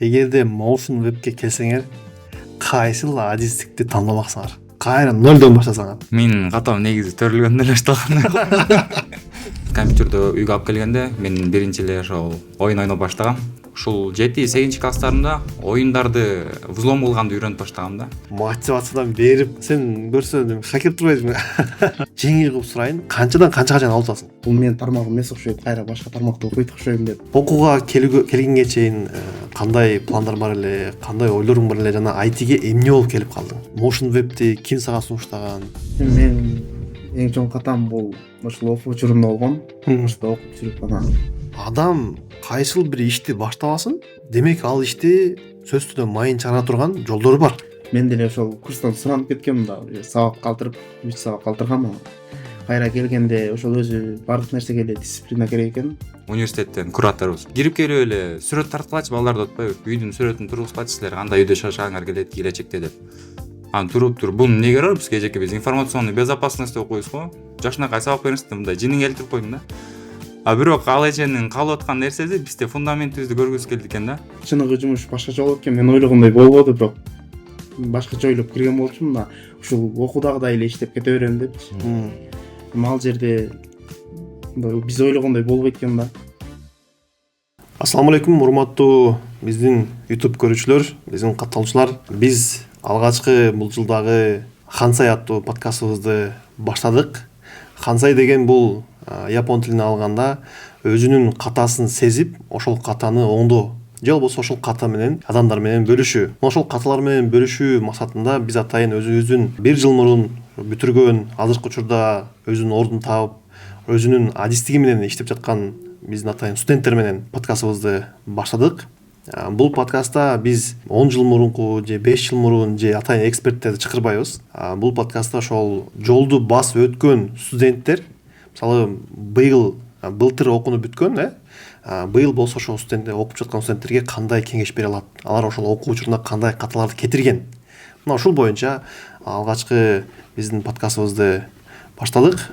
Эгерде motion webке келсеңер, кайсыл адистикти тандамаксыңар? Кайра нөлдөн баштасаңар? Менин катам негизи төрөлгөндөн эле башталган. Компьютерди үйгө алып келгенде мен биринчи эле ошол оюн ойноп баштагам. Ушул 7-8 класстарымда оюндарды взлом кылганды үйрөнүп баштагам да. Мотивациядан берип, сен көрсөң хакер турбайсың. Жеңил кылып сурайын, канчадан канчага чейин алып атасың? Бул менин тармагым эмес окшойт, кайра башка тармакта окуйт окшойм деп. Окууга келгенге чейин кандай пландар бар эле, кандай ойлоруң бар эле жана айтиге эмне болуп келип калдың? Motion webти ким сага сунуштаган? Мен эң чоң катам бул ошол окуу учурумда болгон. Ошол окуп жүрүп анан Адам кайсыл бир ишти баштабасын, демек ал ишти сөз түрдө майын чыгара турган жолдору бар. мен деле ошол курстан суранып кеткем да, сабак калтырып, 3 сабак калтыргам. Кайра келгенде ошол өзү бардык нерсеге эле дисциплина керек экен. Университеттен кураторубуз кирип келип эле сүрөт тарткылачы, балдарды отпойбу, үйдүн сүрөтүн тургузгачы, силер кандай үйдө жашагыңар келет келечекте деп. Анан туруп буну эмнеге керек? Бизге эжеке биз информационный безопасность окуйбуз го. Жашынакай сабак бериңиз деп мындай жинин келтирип койдум да. А бирок ал эженин каалап аткан нерсеси бизде фундаментибизди көргүсү келди экен да. Чыныгы жумуш башкача болот экен, мен ойлогондой болбоду, бирок башкача ойлоп кирген болчумун да. Ушул окуудагыдай эле иштеп кете берем депчи. Ал жерде биз ойлогондой болбойт экен да. Ассаламу алейкум, урматтуу биздин YouTube көрүүчүлөр, биздин катталуучулар. Биз алгачкы бул жылдагы Хансай аттуу подкастыбызды баштадык. Хансай деген бул япон тилине алганда өзүнүн катасын сезип, ошол катаны оңдоо же болбосо ошол ката менен адамдар менен бөлүшүү. Ошол каталар менен бөлүшүү максатында биз атайын өзүбүздүн 1 жыл мурун бүтүргөн, азыркы учурда өзүнүн ордун таап, өзүнүн адистиги менен иштеп жаткан биздин атайын студенттер менен подкастыбызды баштадык. Бул подкастта биз 10 жыл мурунку же 5 жыл мурун же атайын эксперттерди чакырбайбыз. Бул подкастта ошол жолду басып өткөн студенттер, мисалы былтыр окууну бүткөн, быйыл болсо ошол студенттер окуп жаткан студенттерге кандай кеңеш бере алат, алар ошол окуу учурунда кандай каталарды кетирген. Мына ушул боюнча алгачкы биздин подкастыбызды баштадык.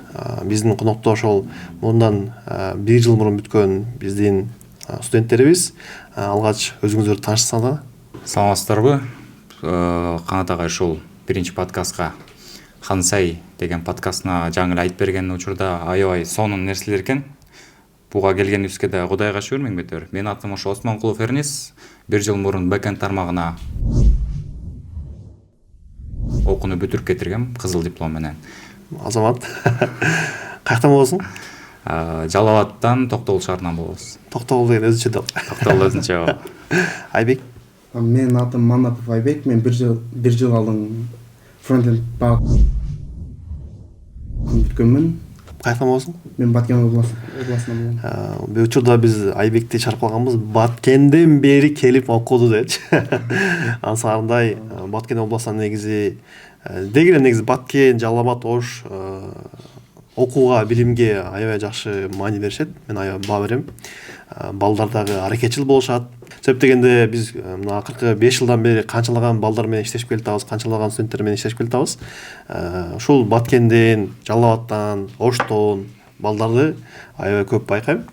Биздин конокто ошол мындан 1 жыл мурун бүткөн биздин студенттерибиз. Алгач өзүңүздөрдү тааныштырсаңыздар. Саламатсыздарбы? Канат агай ушул биринчи подкастка Хансай деген подкастына жаңы эле айтып берген учурда аябай сонун нерселер экен. Буга келгенибизге да Кудайга шүгүр миң бетер. Менин атым ошо Осмонкулов Эрнис. 1 жыл мурун бэкенд тармагына окууну бүтүрүп кетиргем кызыл диплом менен. Азамат. Каяктан болосуң? Жалал Абадтан, Токтогул шаарынан болобуз. Токтогул деген өзүнчө деп. Токтогул өзүнчө. Айбек. Менин атым Манатов Айбек, мен 1 жыл алдын фронтенд баг бүткөнмүн. Каяктан болосуң? Мен Баткен областынан болом. Бул учурда биз Айбекти чарп калганбыз. Баткенден бери келип окуду депчи. Ансарындай Баткен областынан негизи негизи Баткен, Жалал Абад, Ош окууга, билимге аябай жакшы маани беришет. Мен аябай баа берем. Балдар дагы аракетчил болушат. Себеп дегенде биз мына акыркы 5 жылдан бери канчалаган балдар менен иштешип келатабыз, канчалаган студенттер менен иштешип келатабыз. Ушул Баткенден, Жалал Абадтан, Оштон балдарды аябай көп байкайм.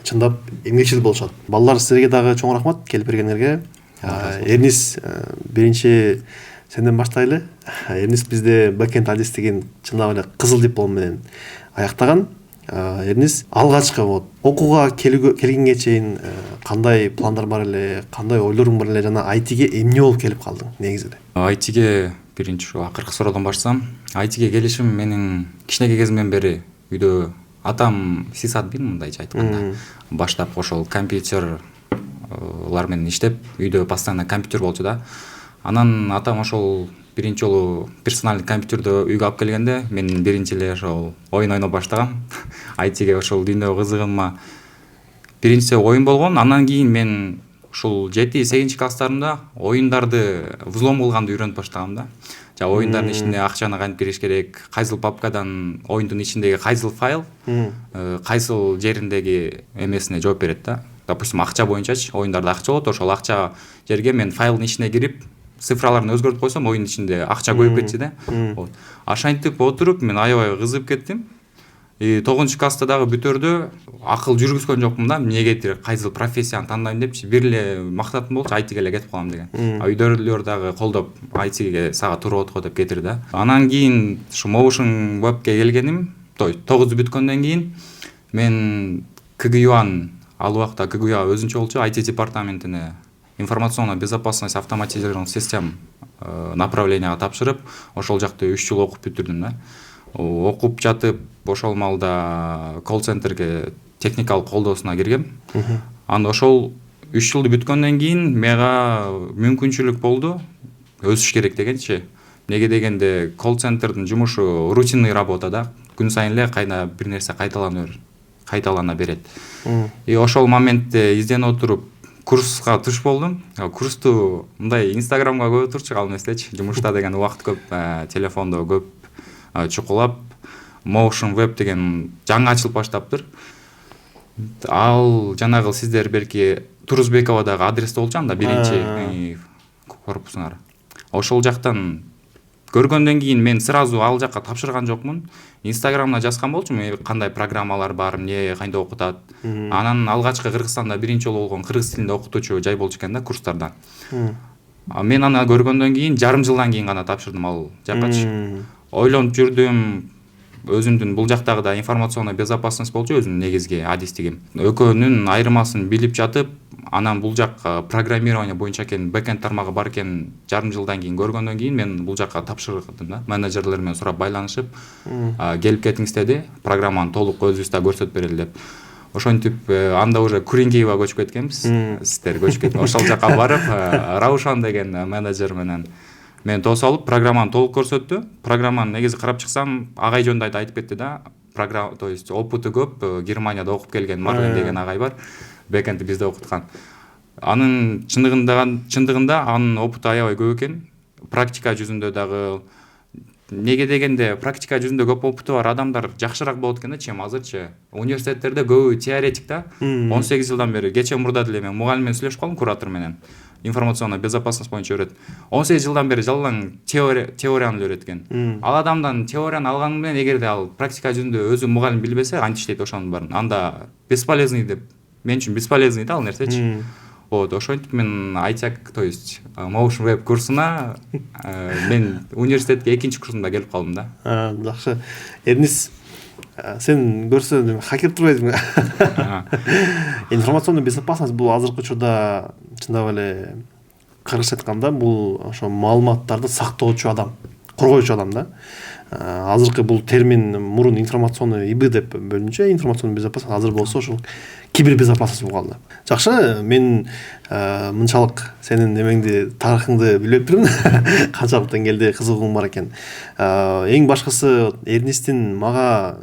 Чындап эмгекчил болушат. Балдар, силерге дагы чоң рахмат келип бергениңерге. Эрнис, биринчи сенден баштайлы. Эрнис бизде бэкенд адистигин чындап эле кызыл диплом менен аяктаган. Эрнис алгачкы окууга келгенге чейин кандай пландар бар эле, кандай ойлоруң бар эле жана айтиге эмне болуп келип калдың негизи? Айтиге биринчи ушу акыркы суроодон баштасам, айтиге келишим менин кичинекей кезимден бери үйдө атам сисадмин, мындайча айтканда. Баштап ошол компьютерлар менен иштеп, үйдө постоянно компьютер болчу да. Анан атам ошол биринчи жолу персональный компьютерди үйгө алып келгенде мен биринчи эле ошол оюн ойноп баштагам. Айтиге ошол дүйнөгө кызыгыма биринчи оюн болгон. Андан кийин мен ушул 7-8 класстарымда оюндарды взлом кылганды үйрөнүп баштагам да. Оюндардын ичине акчаны кантип кириш керек, кайсыл папкадан оюндун ичиндеги кайсыл файл, кайсыл жериндеги эмесине жооп берет да. Допустим, акча боюнчачы, оюндарда акча болот, ошол акча жерге мен файлдын ичине кирип, цифраларын өзгөртүп койсом, оюндун ичинде акча көбөйүп кетчү да. Ошентип отуруп мен аябай кызыгып кеттим. тогузунчу класста дагы бүтөрдө акыл жүргүзгөн жокмун да, эмнеге кайсыл профессияны тандайм депчи, бир эле мактатым болчу айтиге эле кетип калам деген. Үйдөгүлөр дагы колдоп айтиге сага туура болот го деп кетирди да. Анан кийин ушу motion webке келгеним, тогузду бүткөндөн кийин мен КГЮАнын, ал убакта КГЮА өзүнчө болчу, IT департаментине информационная безопасность автоматизированных систем направленияга тапшырып, ошол жакта 3 жыл окуп бүтүрдүм да. Окуп жатып ошол маалда колл-центрге техникалык колдоосуна киргем. Анда ошол 3 жылды бүткөндөн кийин мага мүмкүнчүлүк болду өсүш керек дегенчи. Неге дегенде колл-центрдин жумушу рутинный работа да, күн сайын эле кайда бир нерсе кайталана берет. Ошол моментте изденип отуруп курска туш болдум. Курсту мындай Инстаграмга көп отурчу калып эместечи, жумушта деген убакыт көп, телефондо көп чукулап, motion web деген жаңы ачылып баштаптыр. Ал жанагы сиздер белки Турузбековадагы адресте болчу анда биринчи корпусуңар. Ошол жактан көргөндөн кийин мен сразу ал жакка тапшырган жокмун. Инстаграмда жазган болчумун, кандай программалар бар, эмне кайда окутат. Анан алгачкы Кыргызстанда биринчи жолу болгон кыргыз тилинде окутуучу жай болчу экен да, курстардан. Мен аны көргөндөн кийин жарым жылдан кийин гана тапшырдым ал жаккачы. Ойлонуп жүрдүм, өзүмдүн бул жактагы да информационный безопасность болчу өзүмдүн негизги адистигим. Экөөнүн айырмасын билип жатып, анан бул жак программирование боюнча экен, бэкенд тармагы бар экен жарым жылдан кийин көргөндөн кийин мен бул жакка тапшырдым да. Менеджерлер менен сурап байланышып, келип кетиңиз деди, программаны толук өзүбүз да көрсөтүп берели деп. Ошентип анда уже Куринкиева көчүп кеткенбиз. Сиздер көчүп кетип, ошол жакка барып, Раушан деген менеджер менен мен тосуп алып, программаны толук көрсөттү. Программаны негизи карап чыксам, агай жөнүндө айтып кетти да. Программа, то есть опыты көп, Германияда окуп келген Марлен деген агай бар. Бэкендти бизде окуткан. Анын чындыгында анын опыты аябай көп экен. Практика жүзүндө дагы, неге дегенде практика жүзүндө көп опыты бар адамдар жакшыраак болот экен да, чем азырчы. Университеттерде көбү теоретик да. 18 жылдан бери, кече мурда деле мен мугалим менен сүйлөшүп калдым, куратор менен. Информационная безопасность боюнча өйрөт. 18 жылдан бери жалаң теорияны өйрөт экен. Ал адамдан теорияны алганы менен, эгерде ал практика жүзүндө өзү мугалим билбесе, кантип иштейт ошонун баарын, анда бесполезный деп, мен үчүн бесполезный да ал нерсечи. Вот, ошентип мен айтак, то есть motion web курсуна мен университетке 2-чи курсумда келип калдым да. Жакшы. Эрнис, сен көрсөң хакер турбайсың. Информационный безопасность бул азыркы учурда чындап эле кыргызча айтканда бул ошо маалыматтарды сактоочу адам, коргоочу адам да. Азыркы бул термин мурун информационный ИБ деп бөлүнчү, информационный безопасность, азыр болсо ошол кибербезопасность болуп калды. Жакшы, мен мынчалык сенин эмеңди, тарыхыңды билип турмун. Канчалык деңгээлде кызыгууң бар экен. Эң башкысы Эрнистин мага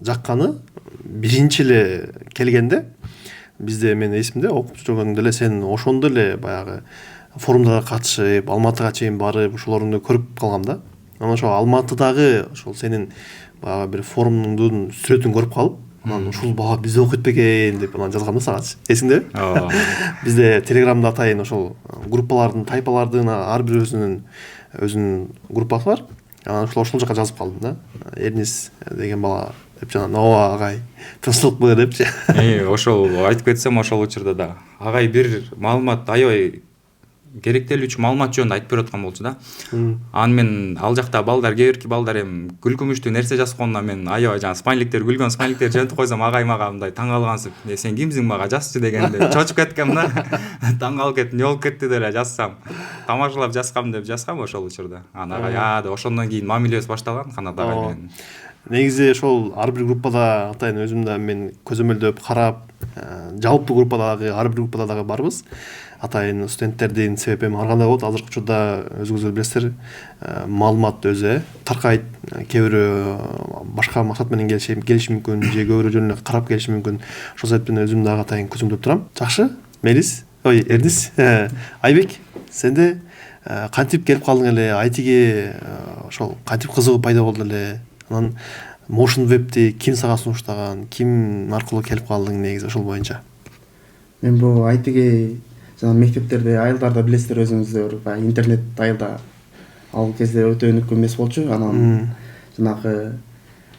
жакканы биринчи эле келгенде бизде, мен эсимде, окуп жүргөндө эле сен ошондо эле баягы форумдарга катышып, Алматыга чейин барып, ошолорду көрүп калгам да. Анан ошо Алматыдагы ошол сенин баягы бир форумдун сүрөтүн көрүп калып, анан ушул бала бизде окуйт бекен деп анан жазгам да сага. Эсиңдеби? Бизде Телеграмда атайын ошол группалардын, тайпалардын ар бир өзүнүн группасы бар. Анан ошол жака жазып калдым да. Эрнис деген бала деп жана ооба агай, тынчсыздыкпы депчи. Ошол айтып кетсем, ошол учурда да агай бир маалымат, аябай керектелүүчү маалымат жөнүндө айтып берип аткан болчу да. Анан мен ал жакта балдар, кээ бирки балдар эми күлкүмүштүү нерсе жазганда мен аябай жана смайликтер, күлгөн смайликтер жөнтүп койсом, агай мага мындай таң калгансып, сен кимсиң мага жазчы дегенде чочуп кеткем да. Таң калып кеттим, не болуп кетти деп эле жазсам, тамашалап жазгам деп жазгам ошол учурда. Анан агай деп ошондон кийин мамилебиз башталган Канат агай менен. Негизи ошол ар бир группада атайын өзүм да мен көзөмөлдөп карап, жалпы группадагы ар бир группада дагы барбыз. Атайын студенттердин себеби эми ар кандай болот, азыркы учурда өзүңүздөр билесиздер, маалымат өзү таркайт, кээ бирөө башка максат менен келиши мүмкүн, же кээ бирөө жөн эле карап келиши мүмкүн. Ошол себептен өзүм дагы атайын көзөмдөп турам. Жакшы, Эрнис, Айбек, сенде кантип келип калдың эле, айтиге ошол кантип кызыгуу пайда болду эле? Анан motion webти ким сага сунуштаган, ким аркылуу келип калдың негизи ошол боюнча? Мен бул айтиге жана мектептерде, айылдарда билесиздер өзүңүздөр, интернет айылда ал кезде өтө өнүккөн эмес болчу. Анан жанагы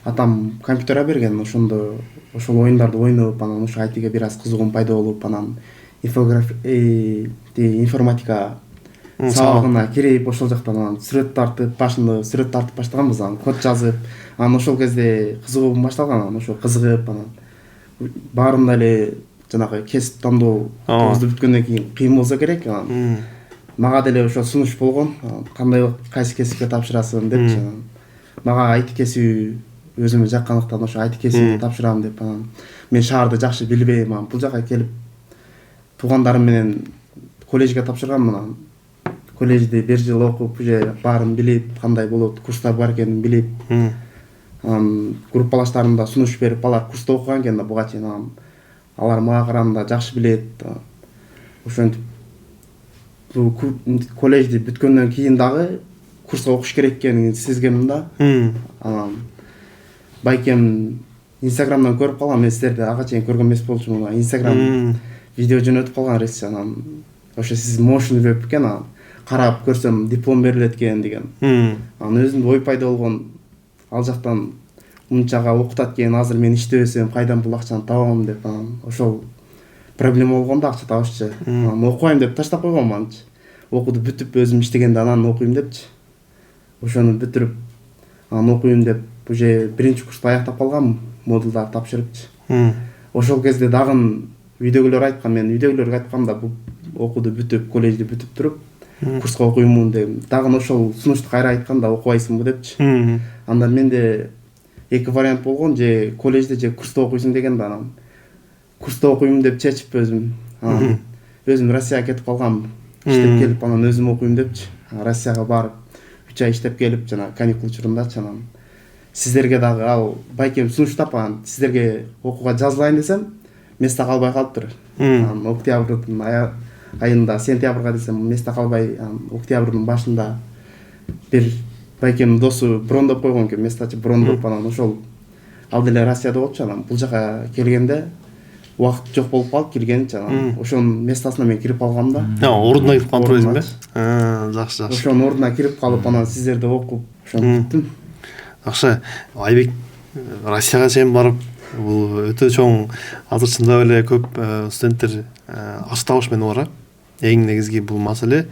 атам компьютер берген, ошондо ошол оюндарды ойноп, анан ошо айтиге бир аз кызыгуум пайда болуп, анан информатика сабагына кирип, ошол жактан анан сүрөт тартып, башында сүрөт тартып баштаганбыз, анан код жазып, анан ошол кезде кызыгуум башталган, анан ошо кызыгып, анан баарында эле жанагы кесип тандоо бүткөндөн кийин кыйын болсо керек, анан мага деле ошо сунуш болгон, кандай кайсы кесипке тапшырасың депчи, анан мага IT кесиби өзүмө жаккандыктан ошо IT кесибине тапшырам деп, анан мен шаарды жакшы билбейм, анан бул жака келип туугандарым менен коллежге тапшырганмын, анан коллежди бир жыл окуп, уже баарын билип, кандай болот, курстар бар экенин билип, анан группалаштарым да сунуш берип, алар курста окуган экен да буга чейин, анан алар мага караганда жакшы билет. Ошентип коллежди бүткөндөн кийин дагы курска окуш керек экенин сезгенмин да. Анан байкем Instagramдан көрүп калгам, мен сиздерди ага чейин көргөн эмес болчумун. Instagram видео жөнөтүп калган ресчи, анан ошо сиз motion web экен, анан карап көрсөм диплом берилет экен деген. Анан өзүмдө ой пайда болгон, ал жактан мынчага окутат экен, азыр мен иштебесем кайдан бул акчаны табам деп, анан ошол проблема болгон да, акча табышчы. Анан окубайм деп таштап койгом анчы. Окууду бүтүп өзүм иштегенде анан окуйм депчи. Ошону бүтүрүп анан окуйм деп уже биринчи курсту аяктап калгам, модулдарды тапшырыпчы. Ошол кезде дагы үйдөгүлөр айткан, мен үйдөгүлөргө айткам да, бул окууду бүтүп, коллежди бүтүп туруп курска окуймун деп. Дагы ошол сунушту кайра айткан да, окубайсыңбы депчи. Анда менде эки вариант болгон, же коллежде же курста окуйсуң деген да, анан курста окуйм деп чечип өзүм Россияга кетип калгам. Иштеп келип, анан өзүм окуйм депчи. Россияга барып 3 ай иштеп келип, жана каникул учурундачы, анан сиздерге дагы ал байкем сунуштап, анан сиздерге окууга жазылайын десем, место калбай калыптыр. Анан октябрдын айында, сентябрга десем место калбай, октябрдын башында бир байкем досу брондоп койгон экен, месточу брондоп, анан ошол ал деле Россияда болчу, анан бул жака келгенде убакыт жок болуп калып киргенчи, анан ошонун местосуна мен кирип алгам да. Ордуна кирип калып турбайсың да? Жакшы. Ошонун ордуна кирип калып, анан сиздерди окуп, ошону бүттүм. Жакшы. Айбек Россияга чейин барып, бул өтө чоң, азыр чындап эле көп студенттер ачык табыш менен бар. Эң негизги бул маселе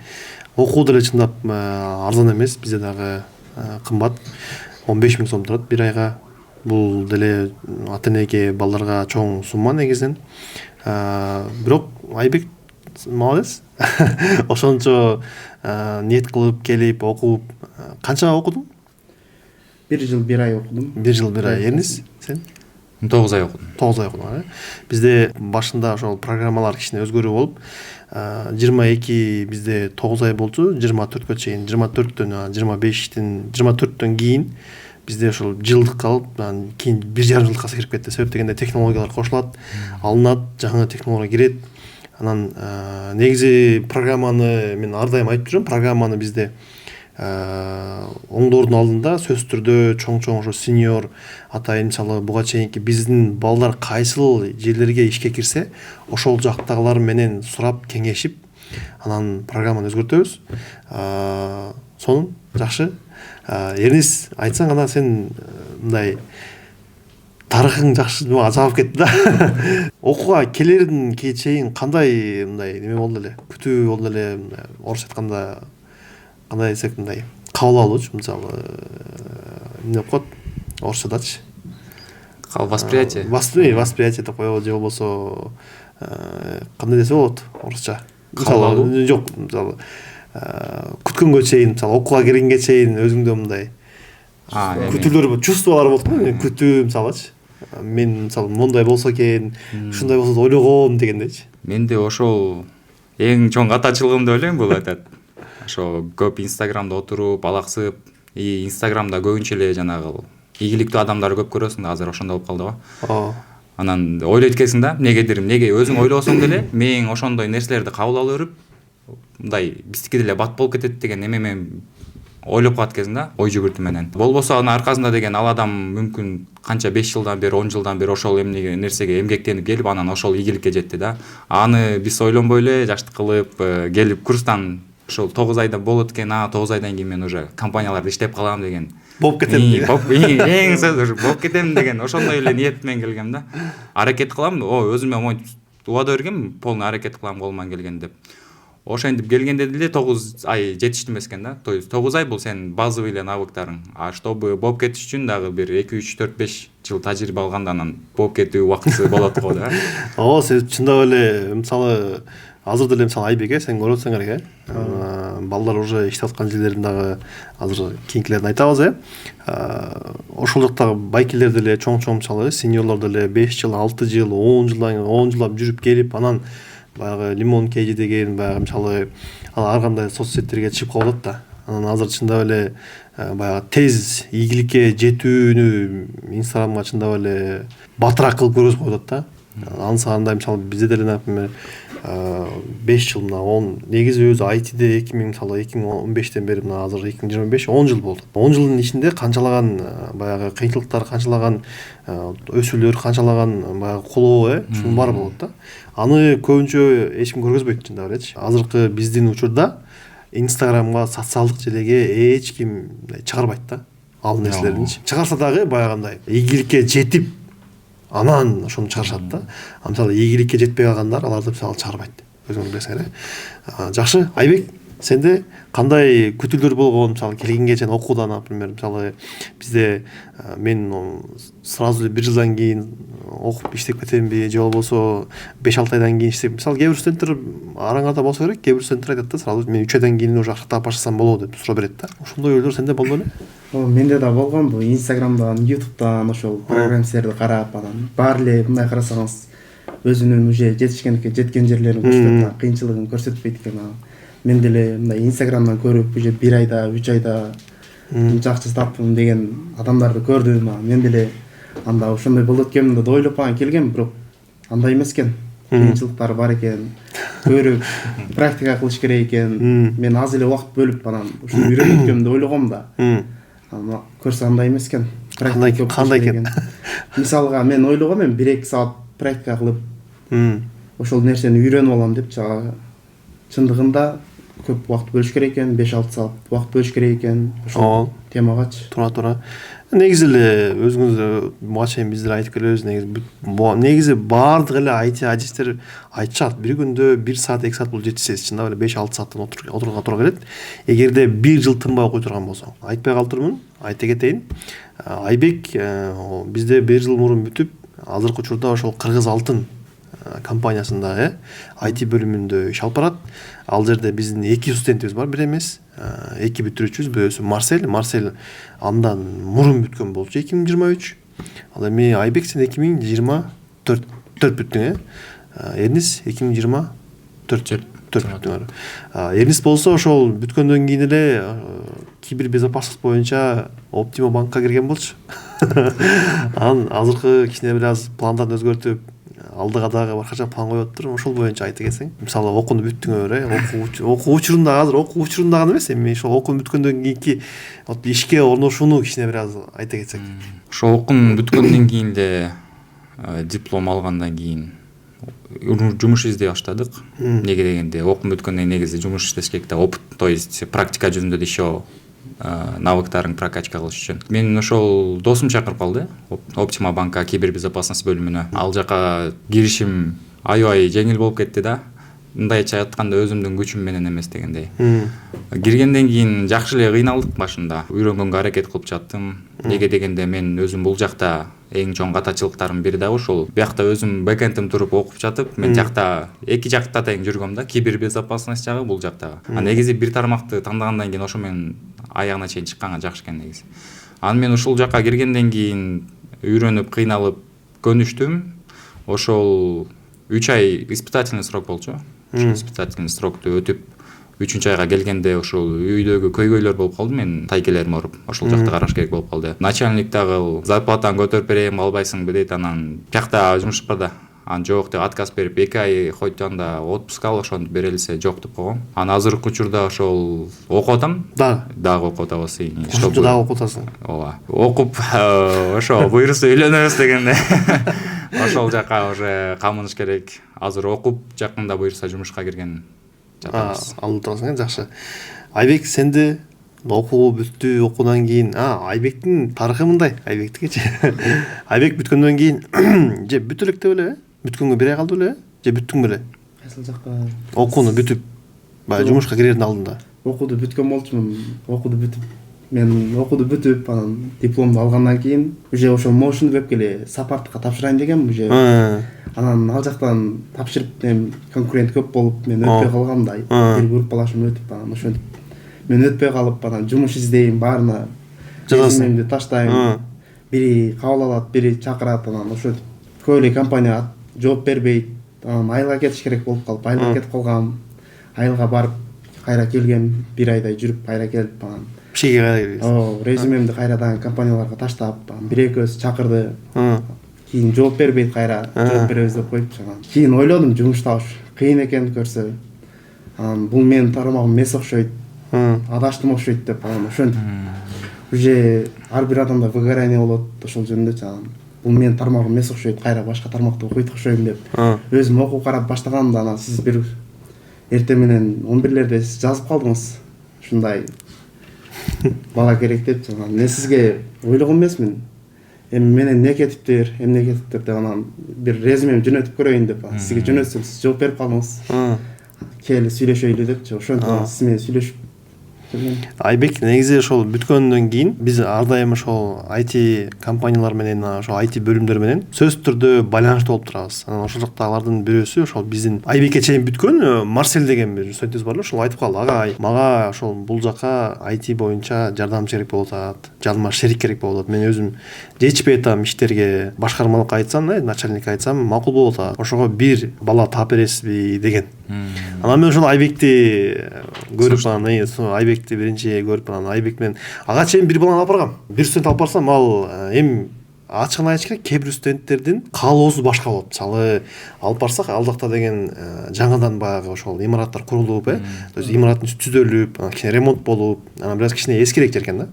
окуу деле чындап арзан эмес, бизде дагы кымбат. 15 000 сом турат бир айга. Бул деле ата-энеге, балдарга чоң сумма негизинен. Бирок Айбек молодец. Ошончо ниет кылып келип окуп, канча окудуң? 1 жыл 1 ай окудум. 1 жыл 1 ай. Эрнис, сен? 9 ай окудум. 9 ай окудуң. Бизде башында ошол программалар кичине өзгөрүү болуп, 22 бизде 9 ай болчу, 24кө чейин, 24төн 24төн кийин бизде ошол жылдык калып, кийин 1,5 жылга кирип кетти. Себеп дегенде технологиялар кошулат, алынат, жаңы технология кирет. Анан негизи программаны мен ар дайым айтып жүрөм, программаны бизде оңдоордун алдында сөзсүз түрдө чоң ошо сеньор атайын, мисалы буга чейинки биздин балдар кайсыл жерлерге ишке кирсе, ошол жактагылар менен сурап кеңешип, анан программаны өзгөртөбүз. Сонун жакшы. Эрнис, айтсаң ана сен мындай тарыхың жакшы ажалып кетти да. Окууга келердин чейин кандай мындай неме болду эле? Күтүү болду эле, орусча айтканда кандай десек мындай кабыл алуучу, мисалы эмне деп коет орусчадачы? Восприятие. Восприятие деп коебу, же болбосо кандай десе болот орусча? Мисалы жок, мисалы күткөнгө чейин, мисалы окууга киргенге чейин өзүңдө мындай күтүүлөр, чувстволор болот го, күтүү мисалычы. Мен мисалы мондай болсо экен, ушундай болсо ойлогом дегендейчи. Менде ошол эң чоң катачылыгым деп ойлойм, бул айтат. Ошо көп Инстаграмда отуруп, алаксып, Инстаграмда көбүнчө эле жанагы ийгиликтүү адамдарды көп көрөсүң да, азыр ошондой болуп калды го. Анан ойлойт экенсиң да, неге өзүң ойлосоң деле, мээң ошондой нерселерди кабыл ала берип, мындай биздики деле бат болуп кетет деген эмемен ойлоп калат экенсиң да, ой жүгүртүү менен. Болбосо анын аркасында деген ал адам мүмкүн канча 5 жылдан бери, 10 жылдан бери ошол нерсеге эмгектенип келип, анан ошол ийгиликке жетти да. Аны биз ойлонбой эле жаштык кылып келип курстан ошол 9 айда болот экен, 9 айдан кийин мен уже компанияларда иштеп калам деген болуп кетем дейт. Эң сөз ушу болуп кетем деген ошондой эле ниет менен келгем да. Аракет кылам, өзүмө монтип убада бергем, полный аракет кылам колуман келген деп. Ошентип келгенде деле 9 ай жетиштим экен да. То есть 9 ай бул сенин базовый эле навыктарың. А чтобы болуп кетиш үчүн дагы бир 2, 3, 4, 5 жыл тажрыйба алганда анан болуп кетүү убактысы болот го да. Сен чындап эле мисалы азыр деле мисалы Айбек сен көрүп атсаң балдар уже иштеп аткан жерлерин дагы азыр кийинкилерин айтабыз ошол жактагы байкелер деле чоң мисалы сеньорлор деле 5 жыл 6 жыл 10 жылдап жүрүп келип анан баягы лимон кейжи деген баягы мисалы ар кандай соцсеттерге чыгып калып атат да. Анан азыр чындап эле баягы тез ийгиликке жетүүнү инстаграмга чындап эле батыраак кылып көргөзүп коюп атат да. Ансагандай мисалы бизде деле например 5 жыл мына 10 негизи өзү айтиде 2015тен бери мына азыр 2025 10 жыл болду. 10 жылдын ичинде канчалаган баягы кыйынчылыктар, канчалаган өсүүлөр, канчалаган баягы кулоо ушунун баары болот да. Аны көбүнчө эч ким көргөзбөйт чындап элечи. Азыркы биздин учурда Инстаграмга, социалдык желеге эч ким чыгарбайт да. Ал нерселеринчи. Чыгарса дагы баягындай ийгиликке жетип анан ошону чыгарышат да. Мисалы ийгиликке жетпей калгандар аларды мисалы чыгарбайт. Өзүңүз билесиңер. Жакшы, Айбек, сенде кандай күтүүлөр болгон, мисалы келгенге чейин окуудан, например, мисалы бизде мен сразу 1 жылдан кийин окуп иштеп кетемби, же болбосо 5-6 айдан кийин иштеп, мисалы кээ бир студенттер араңарда болсо керек, кээ бир студенттер айтат да, сразу мен 3 айдан кийин уже акча таап баштасам болобу деп суроо берет да. Ошондой ойлор сенде болду беле? Менде да болгон бул Инстаграмдан, Ютубтан ошол программистерди карап, анан баары эле мындай карасаңыз өзүнүн уже жеткен жерлерин көрсөтөт, кыйынчылыгын көрсөтпөйт экен. Мен деле мындай Инстаграмдан көрүп уже 1 айда, 3 айда акча таптым деген адамдарды көрдүм. Мен деле анда ошондой болот экенмин деп ойлоп келгем, бирок андай эмес экен. Кыйынчылыктар бар экен. Көрүп практика кылыш керек экен. Мен аз эле убакыт бөлүп анан ушуну үйрөнүп өткөм деп ойлогом да. Ама көрсө андай эмес экен. Кандай экен? Мисалга мен ойлогом, мен 1-2 саат практика кылып ошол нерсени үйрөнүп алам деп, чындыгында көп убакыт бөлүш керек экен, 5-6 саат убакыт бөлүш керек экен ошол темагачы. Туура. Негизи эле өзүңүз буга чейин биздер айтып келебиз, негизи баардык эле IT адистер айтышат, бир күндө 1 саат 2 саат бул жетишсиз, чындап эле 5-6 сааттан отурууга туура келет. Эгерде 1 жыл тынбай окуй турган болсоң, айтпай калтырмын, айта кетейин. Айбек бизде 1 жыл мурун бүтүп, азыркы учурда ошол Кыргыз Алтын компаниясында IT бөлүмүндө иш алып барат. Ал жерде биздин 2 студентибиз бар, бир эмес. 2 бүтүрүүчүбүз, бирөөсү Марсель андан мурун бүткөн болчу 2023. Ал эми Айбек сен 2024 бүттүң, Эрнис 2024 бүттүң. Эрнис болсо ошол бүткөндөн кийин эле кибербезопасность боюнча Optima банкка кирген болчу. Анан азыркы кичине бир аз пландарын өзгөртүп алдыга дагы башкача план коюп атыптыр. Ошол боюнча айта кетсең, мисалы окууну бүттүңөр, окуу учурунда азыр окуу учурунда эмес, эми ошол окуу бүткөндөн кийинки ишке орношууну кичине бир аз айта кетсек. Ошо окуум бүткөндөн кийин эле диплом алгандан кийин жумуш издей баштадык. Неге дегенде окуум бүткөндөн негизи жумуш иштеш керек да, опыт, то есть практика жүзүндө да ишөө навыктарын прокачка кылыш үчүн. Мен ошол досум чакырып калды, Optima банкка кибербезопасность бөлүмүнө. Ал жака киришим аябай жеңил болуп кетти да. Мындайча айтканда өзүмдүн күчүм менен эмес дегендей. Киргенден кийин жакшы эле кыйналдык башында. Үйрөнгөнгө аракет кылып жаттым. Неге дегенде мен өзүм бул жакта эң чоң катачылыктардын бири да ошол. Биякта өзүм бэкэндим туруп окуп жатып, мен жакта эки жакта тең жүргөм да, кибербезопасность жагы, бул жактагы. Негизи бир тармакты таңдагандан кийин ошо мен аягына чейин чыкканга жакшы экен негизи. Анан мен ушул жакка киргенден кийин үйрөнүп, кыйналып, көнүштүм. Ошол 3 ай испытательный срок болчу. Ошол испытательный срокты өтүп 3-чү айга келгенде ошол үйдөгү көйгөйлөр болуп калды, мен тайкелерим ооруп, ошол жакта караш керек болуп калды. Начальник дагы зарплатаны көтөрүп берем, албайсыңбы дейт, анан биякта жумуш бар да. Ан жок деп отказ берип 2 ай хоть анда отпуск ал, ошону берелсе жок деп койгом. Анан азыркы учурда ошол окуп атам. Дагы окуп атабыз. Ошо дагы окуп атасың. Ооба. Окуп ошо буйруса үйлөнөбүз дегенде ошол жака уже камыныш керек. Азыр окуп, жакында буйруса жумушка кирген жатабыз. Алып турасың, жакшы. Айбек, сенде окуу бүттү, окуудан кийин Айбектин тарыхы мындай. Айбектикичи. Айбек бүткөндөн кийин же бүтө элек деп эле, бүткөнгө 1 ай калды беле, же бүттүң беле? Кайсыл жакка? Окууну бүтүп, баягы жумушка кирердин алдында. Окууду бүткөн болчумун. Мен окууду бүтүп, анан дипломду алгандан кийин уже ошо motion web'ге сапартка тапшырайын дегем уже. Анан ал жактан тапшырып, конкурент көп болуп, мен өтпөй калгам да. Бир группалашым өтүп, анан ошентип мен өтпөй калып, анан жумуш издейм, баарына резюмемди таштайм. Бири кабыл алат, бири чакырат, анан ошентип көп эле компания жооп бербейт. Анан айылга кетиш керек болуп калып, айылга кетип калгам. Айылга барып, кайра келгем, 1 айдай жүрүп, кайра келип, анан Бишкекке кайра келдиңиз. Резюмемди кайрадан компанияларга таштап, анан 1-2 чакырды. Кийин жооп бербейт, кайра жооп беребиз деп коюпчу. Анан кийин ойлодум, жумуш табыш кыйын экенин көрсө. Анан бул менин тармагым эмес окшойт. Адаштым окшойт деп, анан ошентип уже ар бир адамда выгорание болот ошол жөнүндө. Анан бул менин тармагым эмес окшойт, кайра башка тармакта окуйт окшойм деп. Өзүм окуу карап баштаганда, анан сиз бир эртең менен 11лерде жазып калдыңыз. Ушундай бала керек деп, анан мен сизге ойлогон эмесмин. Эми менен эмне кетиптир деп, анан бир резюмем жөнөтүп көрөйүн деп, сизге жөнөтсөм сиз жооп берип калдыңыз. Кел сөйлөшөйлү депчи. Ошентип сиз менен сүйлөшүп келгем. Айбек негизи ошол бүткөндөн кийин биз ар дайым ошол IT компаниялар менен, ошол IT бөлүмдөр менен сөзсүз түрдө байланышта болуп турабыз. Анан ошол жактагылардын бирөөсү ошол биздин Айбекке чейин бүткөн Марсель деген бир студентибиз бар эле, ошол айтып калды: "Агай, мага ошол бул жака IT боюнча жардамчы керек болуп атат, жаныма шерик керек болуп атат. Мен өзүм жетишпей атам иштерге. Башкармалыкка айтсам, начальникке айтсам макул болуп атат. Ошого бир бала таап бересизби?" деген. Анан мен ошол Айбекти көрүп, анан Айбекти биринчи көрүп, анан Айбек менен ага чейин бир баланы алып баргам. Бир студент алып барсам, ал эми ачыгын айтыш керек, кээ бир студенттердин каалоосу башка болот. Мисалы, алып барсак, ал жакта деген жаңадан баягы ошол имараттар курулуп, то есть имараттын түзөлүп, анан кичине ремонт болуп, анан бир аз кичине эскирээк жер экен да.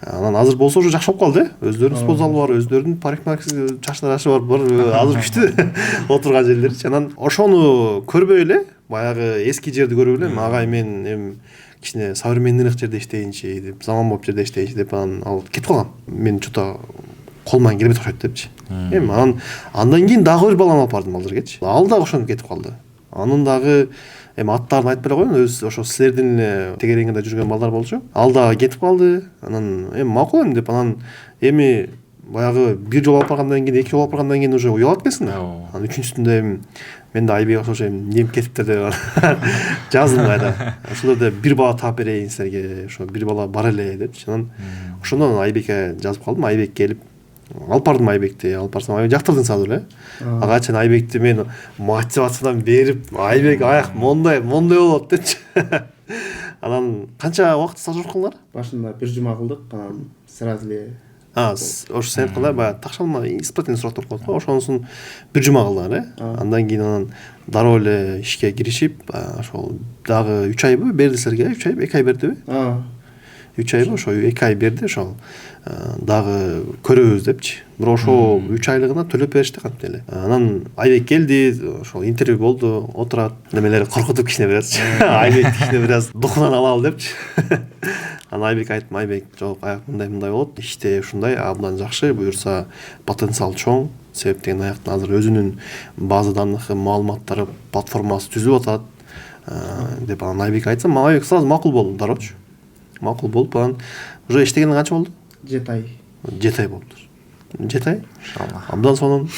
Анан азыр болсо уже жакшы болуп калды. Өздөрүнүн спортзалы бар, өздөрүнүн парикмахерский чачтарашы бар, азыр күчтүү отурган жерлерчи. Анан ошону көрбөй эле, баягы эски жерди көрүп эле, агай мен эми кичине современныйраак жерде иштейинчи деп, заманбап жерде иштейинчи деп, анан ал кетип калган. Мен что-то колуман келбейт окшойт депчи. Эми андан кийин дагы бир баланы алып бардым ал жергечи. Ал дагы ошентип кетип калды. Анын дагы эми аттарын айтпай эле коеюн, өз ошо силердин эле тегерегинде жүргөн балдар болчу. Ал дагы кетип калды. Анан эми макул эми деп, анан эми баягы бир жолу алып баргандан кийин, 2 жолу алып баргандан кийин уже уялат экенсиң да. Анан үчүнчүсүндө эми мен да Айбек окшош эми кетиптир деп жаздым кайда. Ошол жерде бир бала таап берейин силерге, ошо бир бала бар эле депчи. Анан ошондон Айбекке жазып калдым. Айбек келип алып бардым Айбекти. Алып барсам, Айбек жактырдың сразу эле. Ага чейин Айбекти мен мотивациядан берип, Айбек аяк мондай болот депчи. Анан канча убакыт стаж окуңар? Башында 1 жума кылдык, анан сразу эле ошо сен айткандай баягы такшалма испытательный срок деп коет го, ошонусун 1 жума кылдыңар, Андан кийин анан дароо эле ишке киришип, ошол дагы 3 айбы берди силерге? 3 ай, 2 ай бердиби? 3 айбы, ошо 2 ай берди, ошол дагы көрөбүз депчи. Бирок ошо 3 айлыгына төлөп беришти кантип эле. Анан Айбек келди, ошол интервью болду, отурат, немелери коркутуп кичине бир аз. Айбек кичине бир аз духунан алалы депчи. Анан Айбек айттым: "Айбек, жок, аяк мындай болот, иште ушундай, абдан жакшы, буюрса потенциал чоң, себеп деген аяктан азыр өзүнүн база данных маалыматтары платформасы түзүп атат" деп анан Айбек айтсам, Айбек сразу макул болду, дароочу. Макул болуп, анан уже иштегенине канча болду? 7 ай. 7 ай болду. 7 ай? Абдан сонун.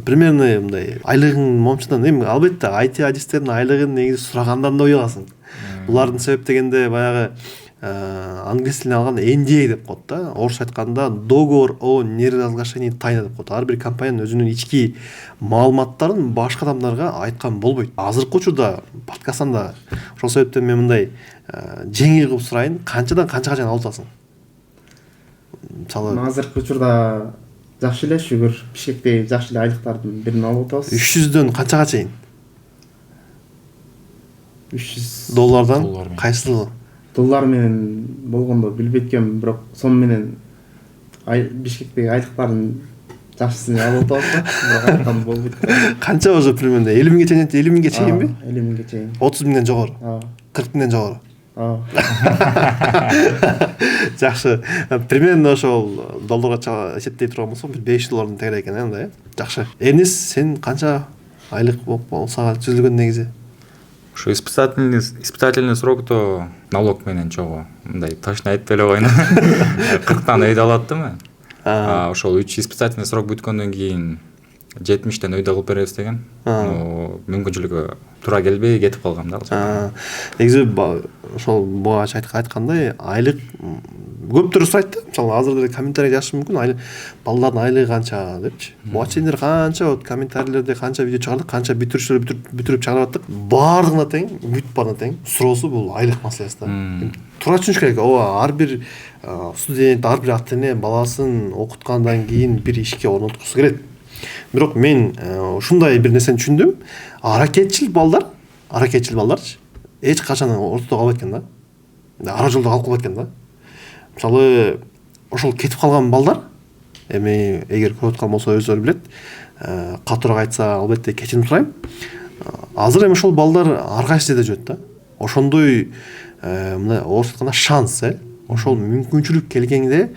Примерно мындай айлыгың момчудан, эми албетте IT адистердин айлыгын негизи сурагандан да уяласың. Булардын себеп дегенде баягы англис тилинен алганда NDA деп коет да. Орусча айтканда договор о неразглашении тайны деп коет. Ар бир компаниянын өзүнүн ички маалыматтарын башка адамдарга айткан болбойт. Азыркы учурда подкасттан да ошол себептен мен мындай жеңил кылып сурайын, канчадан канчага чейин алып атасың? Мисалы, азыркы учурда жакшы эле, шүгүр, Бишкекте жакшы эле айлыктардын бирин алып атабыз. 300дөн канчага чейин? 300 доллардан кайсыл? Доллар менен болгондо билбейт экенмин, бирок сом менен Бишкектеги айлыктардын жакшысын алып атабыз, бирок айткан болбойт. Канча уже примерно 50 миңге чейин, 50 миңге чейинби? 50 миңге чейин. 30 миңден жогору. 40 миңден жогору. Жакшы. Примерно ошол долларга эсептей турган болсок, бир 5 доллардын тегере экен, андай. Жакшы. Эрнис, сен канча айлык болса түзүлгөн негизи? Ушу испытательный срокто налог менен чогуу мындай точно айтпай эле коеюн. 40тан өйдө алат да. Ошол 3 испытательный срок бүткөндөн кийин 70тен өйдө кылып беребиз деген. Мүмкүнчүлүгү туура келбей кетип калгам да. Негизи ошол буга айткандай айлык көптөр сурайт да. Мисалы азыр деле комментарий жазышы мүмкүн, балдардын айлыгы канча депчи. Буга чейин канча комментарийлерде канча видео чыгардык, канча бүтүрүп чыгарып аттык. Баардыгына тең, бүт баарына тең суроосу бул айлык маселеси да. Туура түшүнүш керек. Ар бир студент, ар бир ата эне баласын окуткандан кийин бир ишке орноткусу келет. Бирок мен ушундай бир нерсени түшүндүм. Аракетчил балдарчы эч качан ортодо калбайт экен да. Ара жолдо калып калбайт экен да. Мисалы, ошол кетип калган балдар, эми эгер көрүп аткан болсо өздөрү билет, катуураак айтса албетте кечирим сурайм. Азыр эми ошол балдар ар кайсы жерде жүрөт да. Ошондой мына орусча айтканда шанс, ошол мүмкүнчүлүк келгенде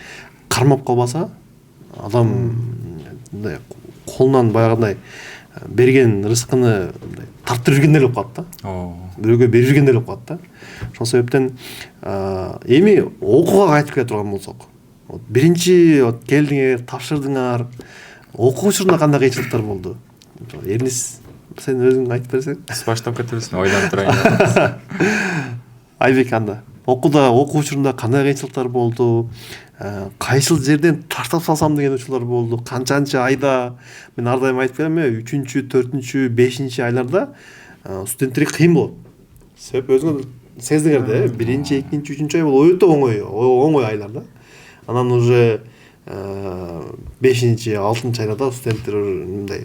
кармап калбаса, адам мындай колунан баягындай берген рызкыны тартып жүргөндөй болуп калат да. Бирөөгө берип жүргөндөй болуп калат да. Ошол себептен эми окууга кайтып келе турган болсок, биринчи келдиңер, тапшырдыңар, окуу учурунда кандай кыйынчылыктар болду? Эрнис, сен өзүң айтып берсең. Сиз баштап кетебизби? Ойлонуп турайын. Айбек анда. Окуу учурунда кандай кыйынчылыктар болду? Кайсыл жерден таштап салсам деген учурлар болду? Канчанчы айда? Мен ар дайым айтып келем, 3-чү, 4-чү, 5-чи айларда студенттерге кыйын болот. Себеп өзүңөр сездиңер да, 1-чи, 2-чи, 3-чү ай бул өтө оңой айлар да. Анан уже 5-чи, 6-чы айларда студенттер мындай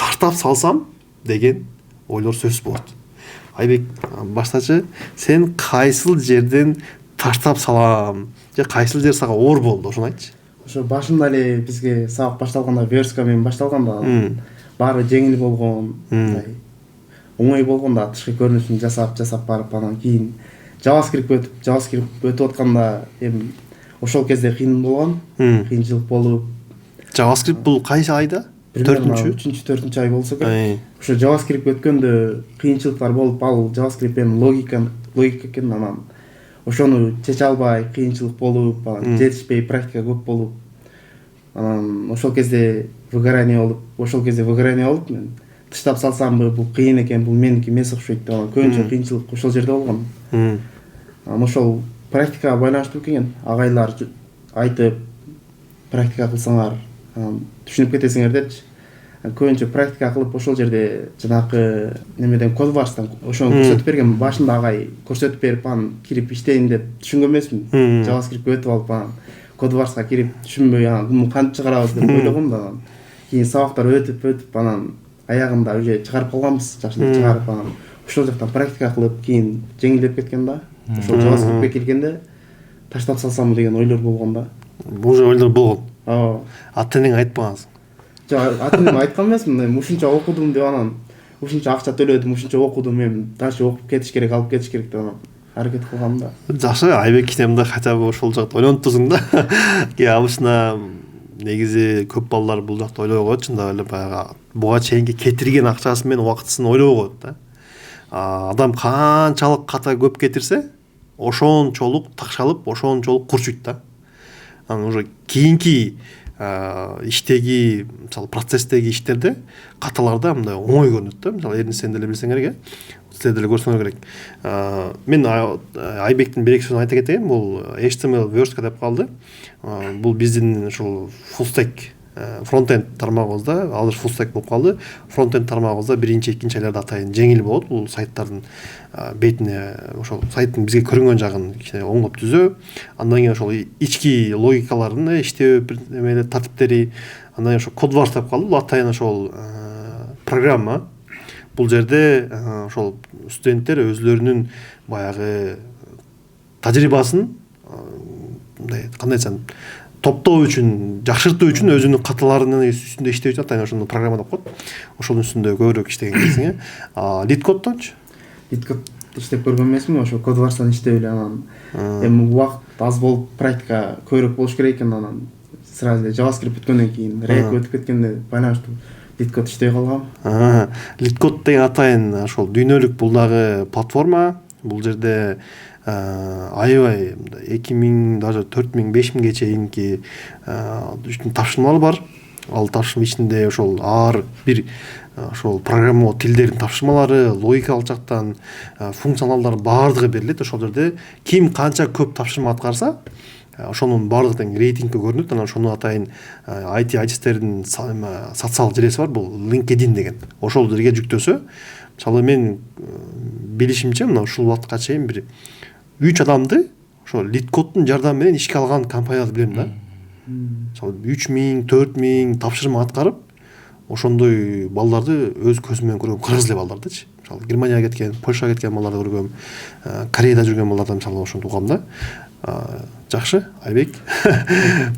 таштап салсам деген ойлор сөзсүз болот. Айбек, баштачы, сен кайсыл жерден таштап салам? Же кайсыл жер сага оор болду, ошону айтчы. Ошо башында эле бизге сабак башталганда, верстка менен башталганда баары жеңил болгон, оңой болгондо тышкы көрүнүшүн жасап барып, анан кийин JavaScript өтүп атканда эми ошол кезде кыйын болгон, кыйынчылык болуп. JavaScript бул кайсы айда? 4-чү, 3-4-чү ай болсо керек. Ошо JavaScript өткөндө кыйынчылыктар болуп, ал JavaScript эми логика экен, анан ошону чече албай, кыйынчылык болуп, анан жетишпей, практика көп болуп, анан ошол кезде выгорание болуп, мен таштап салсамбы, бул кыйын экен, бул меники эмес окшойт деп, анан көбүнчө кыйынчылык ошол жерде болгон. Анан ошол практикага байланыштуу экен, агайлар айтып, практика кылсаңар, түшүнүп кетесиңер депчи. Көбүнчө практика кылып ошол жерде жанакы немеден кодварстан ошону көрсөтүп берген. Башында агай көрсөтүп берип, анан кирип иштейин деп түшүнгөн эмесмин. JavaScript өтүп алып, анан кодварска кирип түшүнбөй, анан кантип чыгарабыз деп ойлогом да. Кийин сабактар өтүп, анан аягында уже чыгарып калганбыз, жакшылап чыгарып, анан ошол жактан практика кылып, кийин жеңилдеп кеткен да. Ошол JavaScriptке келгенде таштап салсам деген ойлор болгон да. Уже ойлор болгон. Ата-энең айтпагансың? Ата-энеме айткан эмесмин, ушунча окудум деп, анан ушунча акча төлөдүм, ушунча окудум, мен дальше окуп кетиш керек, алып кетиш керек деп, анан аракет кылгам да. Жакшы, Айбек кинемде хотя бы ошол жакты ойлонуптусуң да. Абычына негизи көп балдар бул жакты ойлобой коет, чындап эле баягы буга чейинки кетирген акчасы менен убактысын ойлобой коет да. Адам канчалык ката көп кетирсе, ошончолук такшалып, ошончолук курчуйт да. Анан уже кийинки иштеги, мисалы процесстеги иштерде каталарда мындай оңой көрүнөт да. Мисалы эрни сен деле билсең керек, силер деле көрсөңөр керек. Мен Айбектин бир эки сөзүн айта кетейин. Бул HTML верстка деп калды. Бул биздин ушул full stack фронтенд тармагыбызда азыр full stack болуп калды. Фронтенд тармагыбызда 1-2 айларда атайын жеңил болот. Бул сайттардын бетине, ошол сайттын бизге көрүнгөн жагын кичине оңдоп түзөө. Андан кийин ошол ички логикаларын иштөө эмелер тартиптери, андан кийин ошо кодварс деп калды. Бул атайын ошол программа. Бул жерде ошол студенттер өзлөрүнүн баягы тажрыйбасын мындай кандай айтсам топтоо үчүн, жакшыртуу үчүн өзүнүн каталарынын үстүндө иштөө үчүн атайын ошону программа деп коет. Ошонун үстүндө көбүрөөк иштеген кезиң. Лид коддончу? Лид код иштеп көргөн эмесмин, ошо Кодварстан иштеп эле анан эми убакыт аз болуп практика көбүрөөк болуш керек экен, анан сразу эле JavaScript бүткөндөн кийин React өтүп кеткенде байланыш LeetCode иштей калгам. LeetCode деген атайын ошол дүйнөлүк бул дагы платформа. Бул жерде аябай 2000 даже 4000 5000ге чейинки тапшырмалар бар. Ал тапшырма ичинде ошол ар бир ошол программалоо тилдеринин тапшырмалары, логикалык жактан функционалдар баардыгы берилет. Ошол жерде ким канча көп тапшырма аткарса, ошонун баардыгы тең рейтингге көрүнөт. Анан ошону атайын IT айтистердин социалдык желеси бар, бул LinkedIn деген. Ошол жерге жүктөсө, мисалы мен билишимче мына ушул убакытка чейин бир 3 адамды ошо LeetCode'дун жардамы менен ишке алган компанияларды билем да. Мисалы 3000, 4000 тапшырма аткарып, ошондой балдарды өз көзүм менен көргөм, кыргыз эле балдардычы. Мисалы Германияга кеткен, Польшага кеткен балдарды көргөм, Кореяда жүргөн балдардан мисалы ошону угам да. Жакшы, Айбек.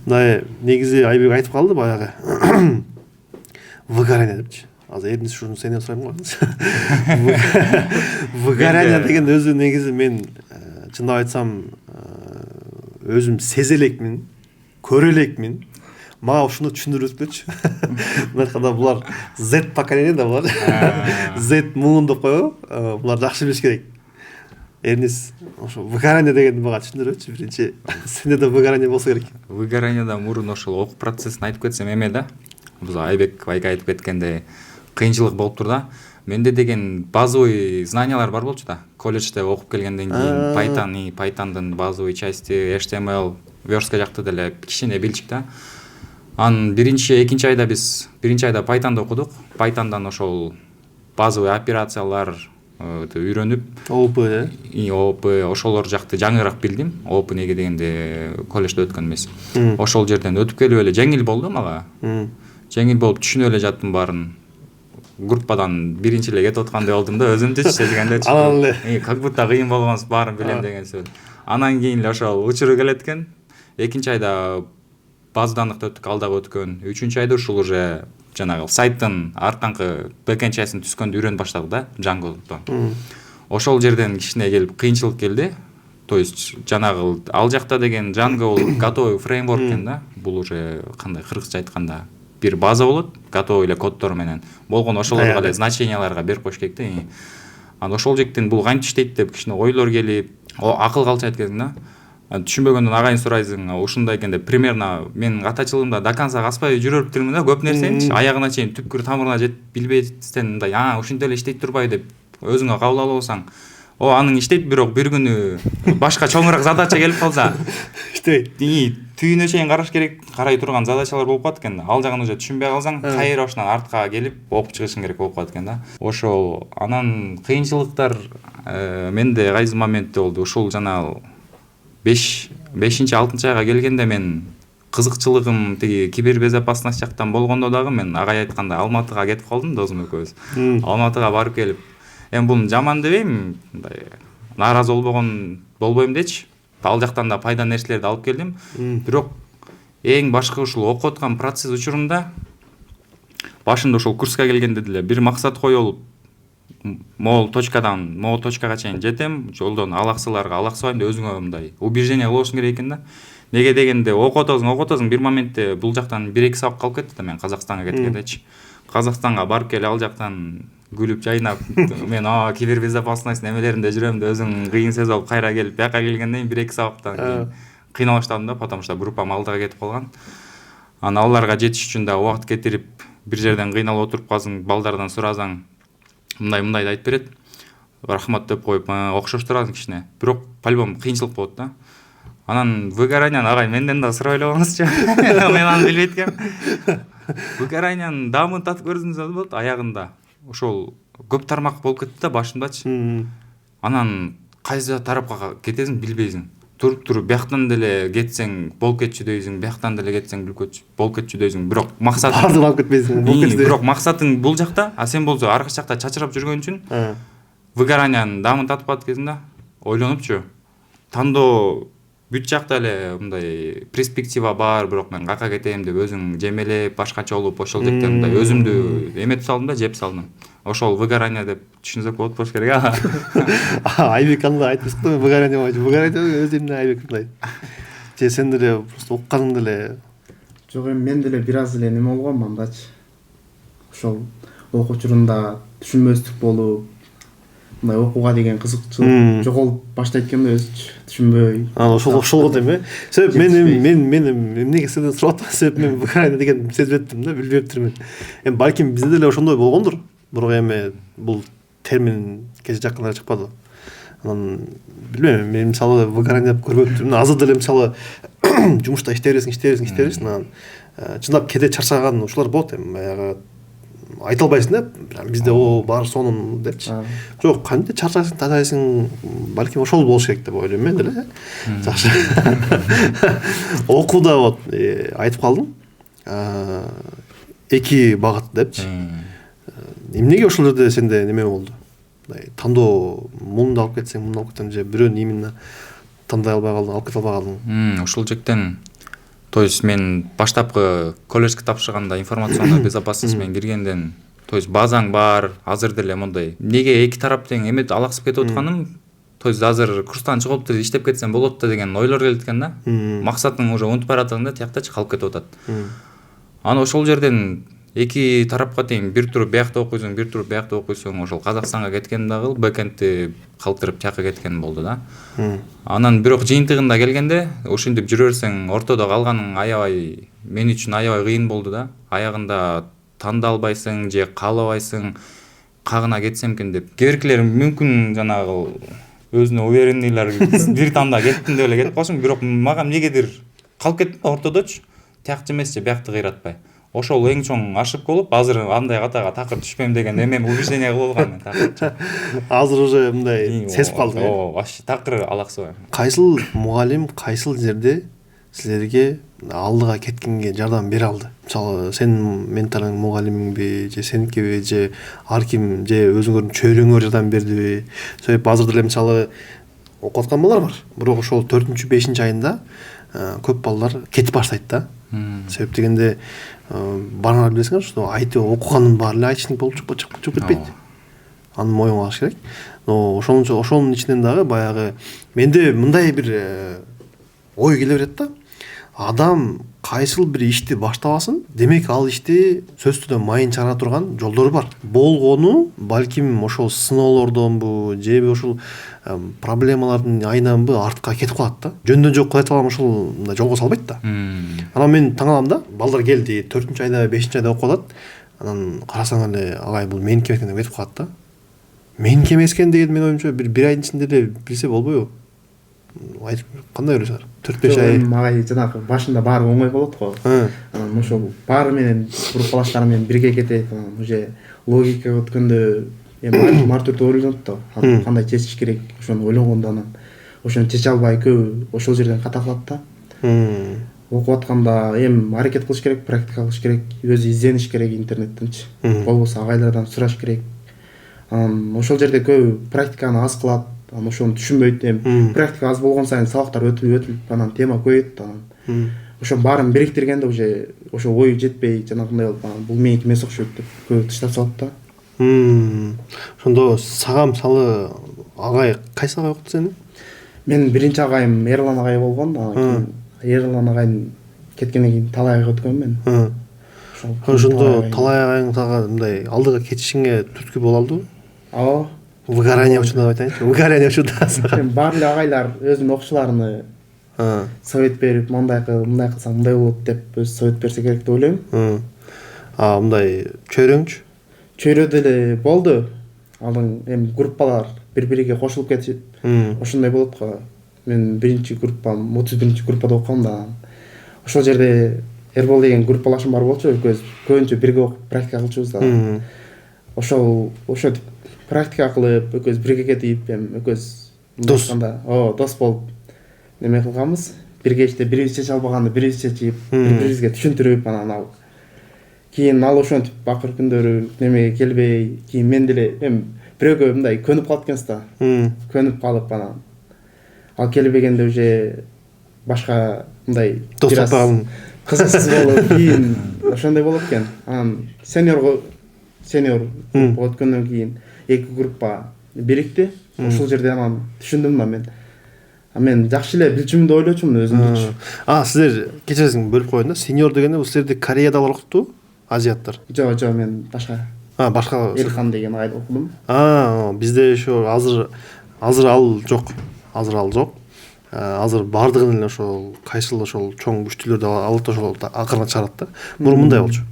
Мындай негизи Айбек айтып калды баягы. Выгорание депчи. Азыр Эрнис ушуну сенен сурайм го. Выгорание деген өзү негизи мен чындап айтсам өзүм сезе элекмин, көрө элекмин. Мага ушуну түшүндүрүп өткүлөчү. Мынакада булар Z поколение да булар. Z муун деп койго. Булар жакшы билиш керек. Эрнис ошо выгорание дегенди мага түшүндүрөчү биринчи. Сенде да выгорание болсо керек. Выгораниеда мурун ошол окуу процессин айтып кетсем эме да. Биз Айбек байка айтып кеткендей кыйынчылык болуп тур да. Менде деген базовый знаниялар бар болчу да. Колледжде окуп келгенден кийин Python'дын базовый части, HTML, верстка жакты деле кичине билчик да. Анын экинчи айда Python'да окудук. Python'дан ошол базовый операциялар үйрөнүп, ООП ошолор жакты жаңыраак билдим. ООП неге дегенде колледжде өткөн эмес. Ошол жерден өтүп келип эле жеңил болду мага. Жеңил болуп түшүнүп эле жаттым баарын. Группадан биринчи эле кетип аткандай болдум да, өзүмчү сезгендечи. Анан эле как будто кыйын болгонс баарын билем деген сөз. Анан кийин эле ошол учуру келет экен. Экинчи айда базадандыкты өттүк, ал дагы өткөн. Үчүнчү айда ушул уже жанагы сайттын арканкы бэкэнд частын түзгөндү үйрөнүп баштадык да, Django'дон. Ошол жерден кичине келип кыйынчылык келди. То есть жанагы ал жакта деген Django готовый фреймворк экен да. Бул уже кандай кыргызча айтканда бир база болот, готовый эле коддор менен. Болгону ошолорго эле значенияларга берип коюш керек да. Анан ошол жектен бул кантип иштейт деп кичине ойлор келип, акыл калчайт экен да. Түшүнбөгөндөн агайын сурайсың, ушундай экен деп примерно менин катачылыгымда до конца каспай жүрүп турмун да, көп нерсени аягына чейин түпкүр тамырына жетип билбестен мындай ушинтип эле иштейт турбай деп өзүңө кабыл алып алсаң, анын иштейт, бирок бир күнү башка чоңураак задача келип калса, иштейт. Түйүнө чейин караш керек, карай турган задачалар болуп калат экен да. Ал жагын уже түшүнбөй калсаң, кайра ошонан артка келип окуп чыгышың керек болуп калат экен да. Ошол анан кыйынчылыктар менде кайсы моментте болду. Ушул жана 5-6 айга келгенде мен кызыкчылыгым тиги кибербезопасность жактан болгондо дагы мен агай айткандай Алматыга кетип калдым, досум экөөбүз. Алматыга барып келип, эми бул жаман дебейм, мындай нааразы болбойм дечи. Ал жактан да пайда нерселерди алып келдим. Бирок эң башкы ушул окуп аткан процесс учурунда башында ошол курска келгенде деле бир максат коюлуп, могул точкадан могул точкага чейин жетем, жолдон алаксыларга алаксыбайм деп өзүңө мындай убеждение кылышың керек экен да. Неге дегенде окуп атасың бир моментте бул жактан 1-2 сабак калып кетти да, мен Казакстанга кеткендечи. Казакстанга барып келе ал жактан күлүп жайнап мен кибербезопасность немелеринде жүрөм деп өзүң кыйын сөз алып кайра келип бияка келгенден 1-2 сабактан кийин кыйнала баштадым да, потому что группам алдыга кетип калган. Анан аларга жетиш үчүн да убакыт кетирип бир жерден кыйналып отуруп калсаң, балдардан суразаң, мындай айтып берет. Рахмат деп коюп окшош турат кичине. Бирок по-любому кыйынчылык болот да. Анан выгоранияны агай менден да сурай эле коңузчу. Мен аны билбейт экенмин. Выгоранияны дамын татып көрсөңүз болот. Аягында ошол көп тармак болуп кетти да башымдачы. Анан кайсы тарапка кетесиң билбейсиң. Туруп бияктан деле кетсең болуп кетчү дейсиң, бияктан деле кетсең болуп кетчү дейсиң. Бирок максат бардыгын алып кетпейсиң. Бирок максатың бул жакта, а сен болсо аркы жакта чачырап жүргөн үчүн выгоранияны дамын татып калат кезинде ойлонупчу. Тандоо бүт жакта эле мындай перспектива бар, бирок мен кака кетем деп өзүң жемелеп башкача болуп ошол жактан мындай өзүмдү эметип салдым да, жеп салдым. ошол выгорание деп түшүнсөк болот болуш керек. Айбек андай айтып жатты, выгорание өз эмне Айбек мындай. Же сен деле просто укканың деле. Жок, эми мен деле бир аз эле неме болгом мындачы. Ошол окуу учурунда түшүнбөстүк болуп, мындай окууга деген кызыкчылык жоголуп баштайт экен да, өзүчү түшүнбөй. Ошол го эми. Себеп мен эмнеге сизден сурап атам, себеп мен выгорание деген сезбеттим да, билбептирмин. Эми балким бизде деле ошондой болгондур. Бирок эми бул термин кече жаккан эле чыкпады. Анан билбейм, мен мисалы выгорание деп көрбөптүрмүн. Азыр деле мисалы жумушта иштей бересиң, анан чындап кээде чарчаган ушулар болот. Эми баягы айта албайсың да, бизде о бар сонун депчи. Жок, кантип чарчайсың, татайсың, балким ошол болуш керек деп ойлойм мен деле. Жакшы. Окууда вот айтып калдым. 2 багыт депчи. Эмнеге ошол жерде сенде неме болду? Тандоо мунду алып кетсең, муну алып кетсең, же бирөөнү именно тандай албай калдың, алып кете албай калдың? Ушул жектен, то есть мен баштапкы колледжге тапшырганда информационная безопасность менен киргенден, то есть базаң бар, азыр деле мындай. Неге 2 тарап тең эме алаксып кетип атканым, то есть азыр курстан чыгып эле иштеп кетсем болот да деген ойлор келет экен да. Максатың уже унутуп баратсың да, тияктачы калып кетип атат. Аны ошол жерден 2 тарапка тең бир туруп биякта окуйсуң, бир туруп биякта окуйсуң, ошол Казакстанга кеткен дагы бэкэндти калтырып тияка кеткен болду да. Анан бирок жыйынтыгында келгенде, ошентип жүрө берсең, ортодо калганың аябай мен үчүн аябай кыйын болду да. Аягында танда албайсың, же каалабайсың, кагына кетсемкен деп. Кээ мүмкүн жанагы өзүнө уверенныйлар бир танда кеттим деп эле кетип калышың, бирок мага эмнегедир калып кеттим ортодочу. Тиякчы эмес же биякты кыйратпай. Ошол эң чоң ошибка болуп, азыр андай катага такыр түшпөйм деген эмем убеждение кылып алгам мен такыр. Азыр уже мындай сезип калдың. Вообще такыр алаксыбайм. Кайсыл мугалим кайсыл жерде силерге алдыга кеткенге жардам бере алды? Мисалы, сенин менталың мугалимиңби, же сеникиби, же ар ким, же өзүңөрдүн чөйрөңөр жардам бердиби? Себеп азыр деле мисалы окуп аткан балдар бар, бирок ошол 4-5 айында көп балдар кетип баштайт да. Себеп дегенде баарыңар билесиңер, что айтып окуганын баары эле айтышник болуп чыгып кетпейт. Аны моюнга алыш керек. Но ошонун ичинен дагы баягы менде мындай бир ой келе берет да. Адам кайсыл бир ишти баштабасын, демек ал ишти сөзсүз түрдө майын чыгара турган жолдору бар. Болгону балким ошол сыноолордонбу, же ошол проблемалардын айынан артка кетип калат да. Жөндөн жок кылайт алам ошол мындай жолго салбайт да. Анан мен таң алам да, балдар келди, 4-айда, 5-айда окуп атат. Анан карасаң эле агай бул меники экен деп кетип калат да. Меники эмес экен деген менин оюмча бир айдын ичинде эле билсе болбойбу? Айтып кандай ойлойсуңар? 4-5 ай. Мага жанагы башында баары оңой болот го. Анан ошол баары менен группалаштарым менен бирге кетет, анан уже логика өткөндө эми ар түрдүү ойлонот да. Кандай чечиш керек, ошону ойлонгондо анан ошону чече албай көбү ошол жерден ката калат да. Окуп атканда эми аракет кылыш керек, практика кылыш керек, өзү издениш керек интернеттенчи. Болбосо агайлардан сураш керек. Анан ошол жерде көбү практиканы аз кылат. Анан ошону түшүнбөйт. Эми практика аз болгон сайын сабактар өтүлүп, анан тема көбөйөт. Анан ошо баарын бириктиргенде уже ошо ою жетпей, жанагындай болуп, анан бул меники эмес окшойт деп көбү таштап салат да. Ошондо сага мисалы агай кайсы агай окуту сени? Менин биринчи агайым Эрлан агай болгон. Анан Эрлан агайдын кеткенден кийин Талай агайга өткөм мен. Ошондо Талай агайың сага мындай алдыга кетишиңе түрткү боло алдыбы? Ооба. Выгорание учурунда айтайынчы. Выгорание учурунда сага. Баары эле агайлар өзүнүн окуучуларына совет берип, мындай кылсаң мындай болот деп өз совет берсе керек деп ойлойм. Мындай чөйрөңчү? Чөйрө деле болду. Анын эми группалар бири-бириге кошулуп кетип, ошондой болот го. Мен биринчи группам, 31-чи группада окугам да. Ошол жерде Эрбол деген группалашым бар болчу, көбүнчө бирге окуп практика кылчубуз да. Ошол практика кылып, экөөбүз бирге кетип, эми экөөбүз дос болуп неме кылганбыз. Бирге иште бирибиз чече албаганды бирибиз чечип, бири-бирибизге түшүндүрүп, анан кийин ал ошентип акыркы күндөрү немеге келбей, кийин мен деле эми бирөөгө мындай көнүп калат экенбиз да. Көнүп калып, анан ал келбегенде уже башка мындай дос таппаган кызыксыз болуп, кийин ошондой болот экен. Анан сеньорго сеньор группа өткөндөн кийин эки группа бирикти. Ошол жерде анан түшүндүм да мен жакшы эле билчүмүн деп ойлочумун өзүмдүчү. Силер кечиресиң бөлүп коеюн да. Сеньор дегенде бул силерде Кореяда окутту, азиаттар. Жок, мен башка Башка Элхан деген айда окудум. Бизде ошо азыр ал жок. Азыр бардыгын эле ошол кайсыл ошол чоң күчтүүлөрдү алып ошол акырына чыгарат да. Мурун мындай болчу.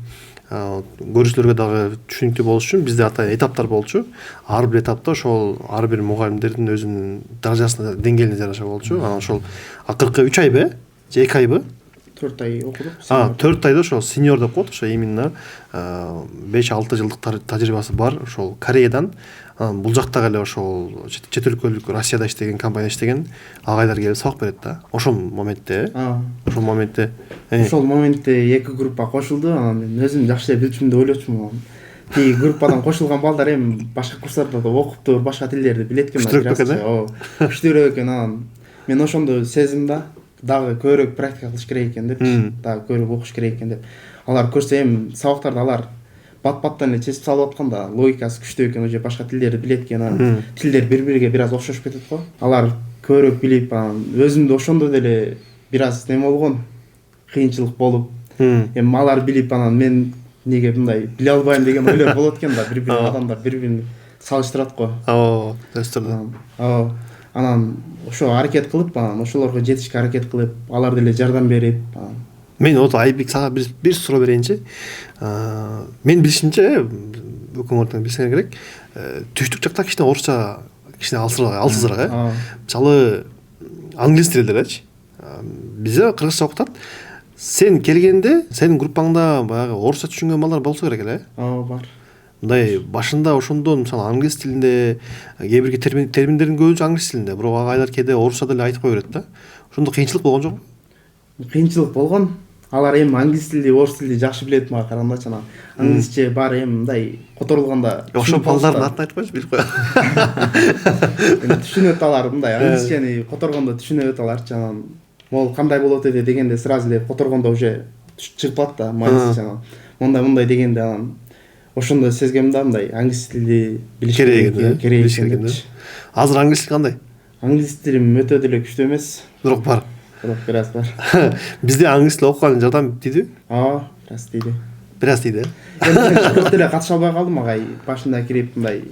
Көрүүчүлөргө дагы түшүнүктүү болуш үчүн бизде этаптар болчу. Ар бир этапта ошол ар бир мугалимдердин өзүнүн даражасына, деңгээлине жараша болчу. Анан ошол акыркы 3 айбы же 2 айбы? 4 ай окудук. 4 айда ошол сеньор деп коет, ошо именно 5-6 жылдык тажрыйбасы бар ошол Кореядан. Бул жактагы эле ошол чет өлкөлүк Россияда иштеген компания иштеген агайлар келип сабак берет да. Ошол моментте эки группа кошулду. Анан мен өзүм жакшы эле билчүмүн деп ойлочумун. Тиги группадан кошулган балдар эми башка курстарда да окуптур, башка тилдерди билет экен. Күчтүүрөөк экен. Анан мен ошондо сездим да, дагы көбүрөөк практика кылыш керек экен деп, дагы көбүрөөк окуш керек экен деп. Алар көрсө эми сабактарды алар бат-баттан эле чечип салып атканда логикасы күчтүү экен, уже башка тилдерди билет экен. Анан тилдер бири-бириге бир аз окшошуп кетет го. Алар көбүрөөк билип, анан өзүмдө ошондо деле бир аз неме болгон, кыйынчылык болуп, эми алар билип, анан мен неге мындай биле албайм деген ойлор болот экен да. Бири-бири адамдар бири-бирин салыштырат го. Анан ошо аракет кылып, анан ошолорго жетишке аракет кылып, алар деле жардам берип. Мен Айбек сага бир суроо берейинчи. Мен билишимче, өкмөттөн билсеңер керек, түштүк жакта кичине орусча кичине алсызыраак, Мисалы, англис тилдеречи. Бизде кыргызча окутат. Сен келгенде, сенин группаңда баягы орусча түшүнгөн балдар болсо керек эле. Бар. Мындай башында ошондон мисалы англис тилинде кээ бир терминдердин көбүнчө англис тилинде, бирок агайлар кээде орусча деле айтып кое берет да. Ошондо кыйынчылык болгон жокпу? Кыйынчылык болгон. Алар эми англис тилди, орус тилди жакшы билет мага карагандачы. Анан англисче баары эми мындай которулганда ошол балдардын атын айтып койчу, билип коём. Түшүнөт алар мындай англисчени которгондо түшүнөт аларчы. Анан могул кандай болот эди дегенде сразу эле которгондо уже чыгып да майнис анан. Мондай дегенде анан ошондо сезгем да, мындай англис тилди билиш керек экен. Азыр англис тил кандай? Англис тилим өтө деле күчтүү эмес. Бирок бар. Бир аз бар. Бизде англис тил окуган жардам тийди? Бир аз тийди. Көп деле катыша албай калдым агай. Башында кирип мындай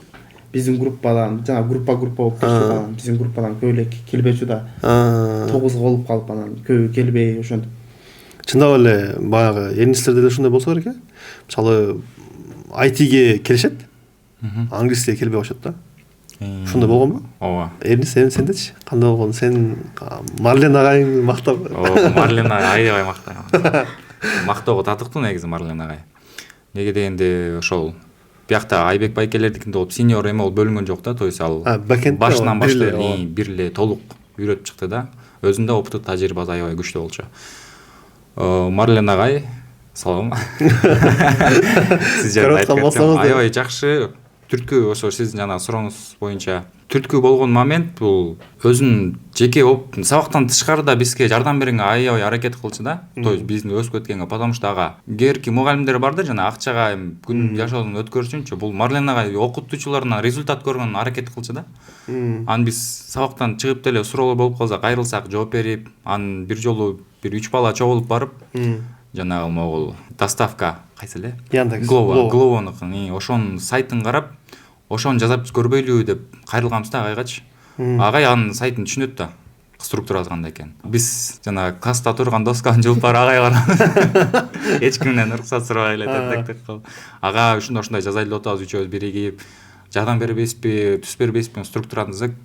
биздин группадан, жана группа болуп кетти. Биздин группадан көп эле келбечү да. 9 болуп калып, анан көбү келбей ошентип. Чындап эле баягы эрнистерде деле ушундай болсо керек э. Мисалы, IT-ге келишет, англис тилге келбей коюшат да. Ушундай болгонбу? Ооба. Эрнис, сендечи кандай болгон? Сен Марлен агайыңды мактап. Марлен агай аябай мактайм. Мактоого татыктуу негизи Марлен агай. Неге дегенде ошол биякта Айбек байкелердикинде болуп сеньор эме ол бөлүнгөн жок да, то есть ал башынан баштап бир эле толук үйрөтүп чыкты да. Өзүндө опыту, тажрыйбасы аябай күчтүү болчу. Марлен агай, салам. Сиз жана аябай жакшы түрткү, ошо сиздин жана сурооңуз боюнча түрткү болгон момент бул өзүнүн жеке сабактан тышкарыда бизге жардам беренге аябай аракет кылчу да. То есть биздин өсүп кеткенге, потому что ага кээрки мугалимдер бар да, жана акчага күн жашоодон өткөрүшүнчү бул Марлен агай окутуучуларынан результат көргөн аракет кылчу да. Анан биз сабактан чыгып деле суроолор болуп калса кайрылсак жооп берип, анан бир жолу 3 бала чогулуп барып, жанагы могул доставка кайсы эле? Яндекс. Гловонукун, ошонун сайтын карап, ошону жасап көрбөйлүбү деп кайрылганбыз да агайгачы. Агай анын сайтын түшүнөт да, структурасы кандай экен. Биз жана класста турган досканы жууп барып агайга барып эч кимден уруксат сурабай эле тек кылып, ага ушундай жазайлы деп атабыз, үчөөбүз биригип, жардам бербейсизби, түз бербейсизби структураны түзөк.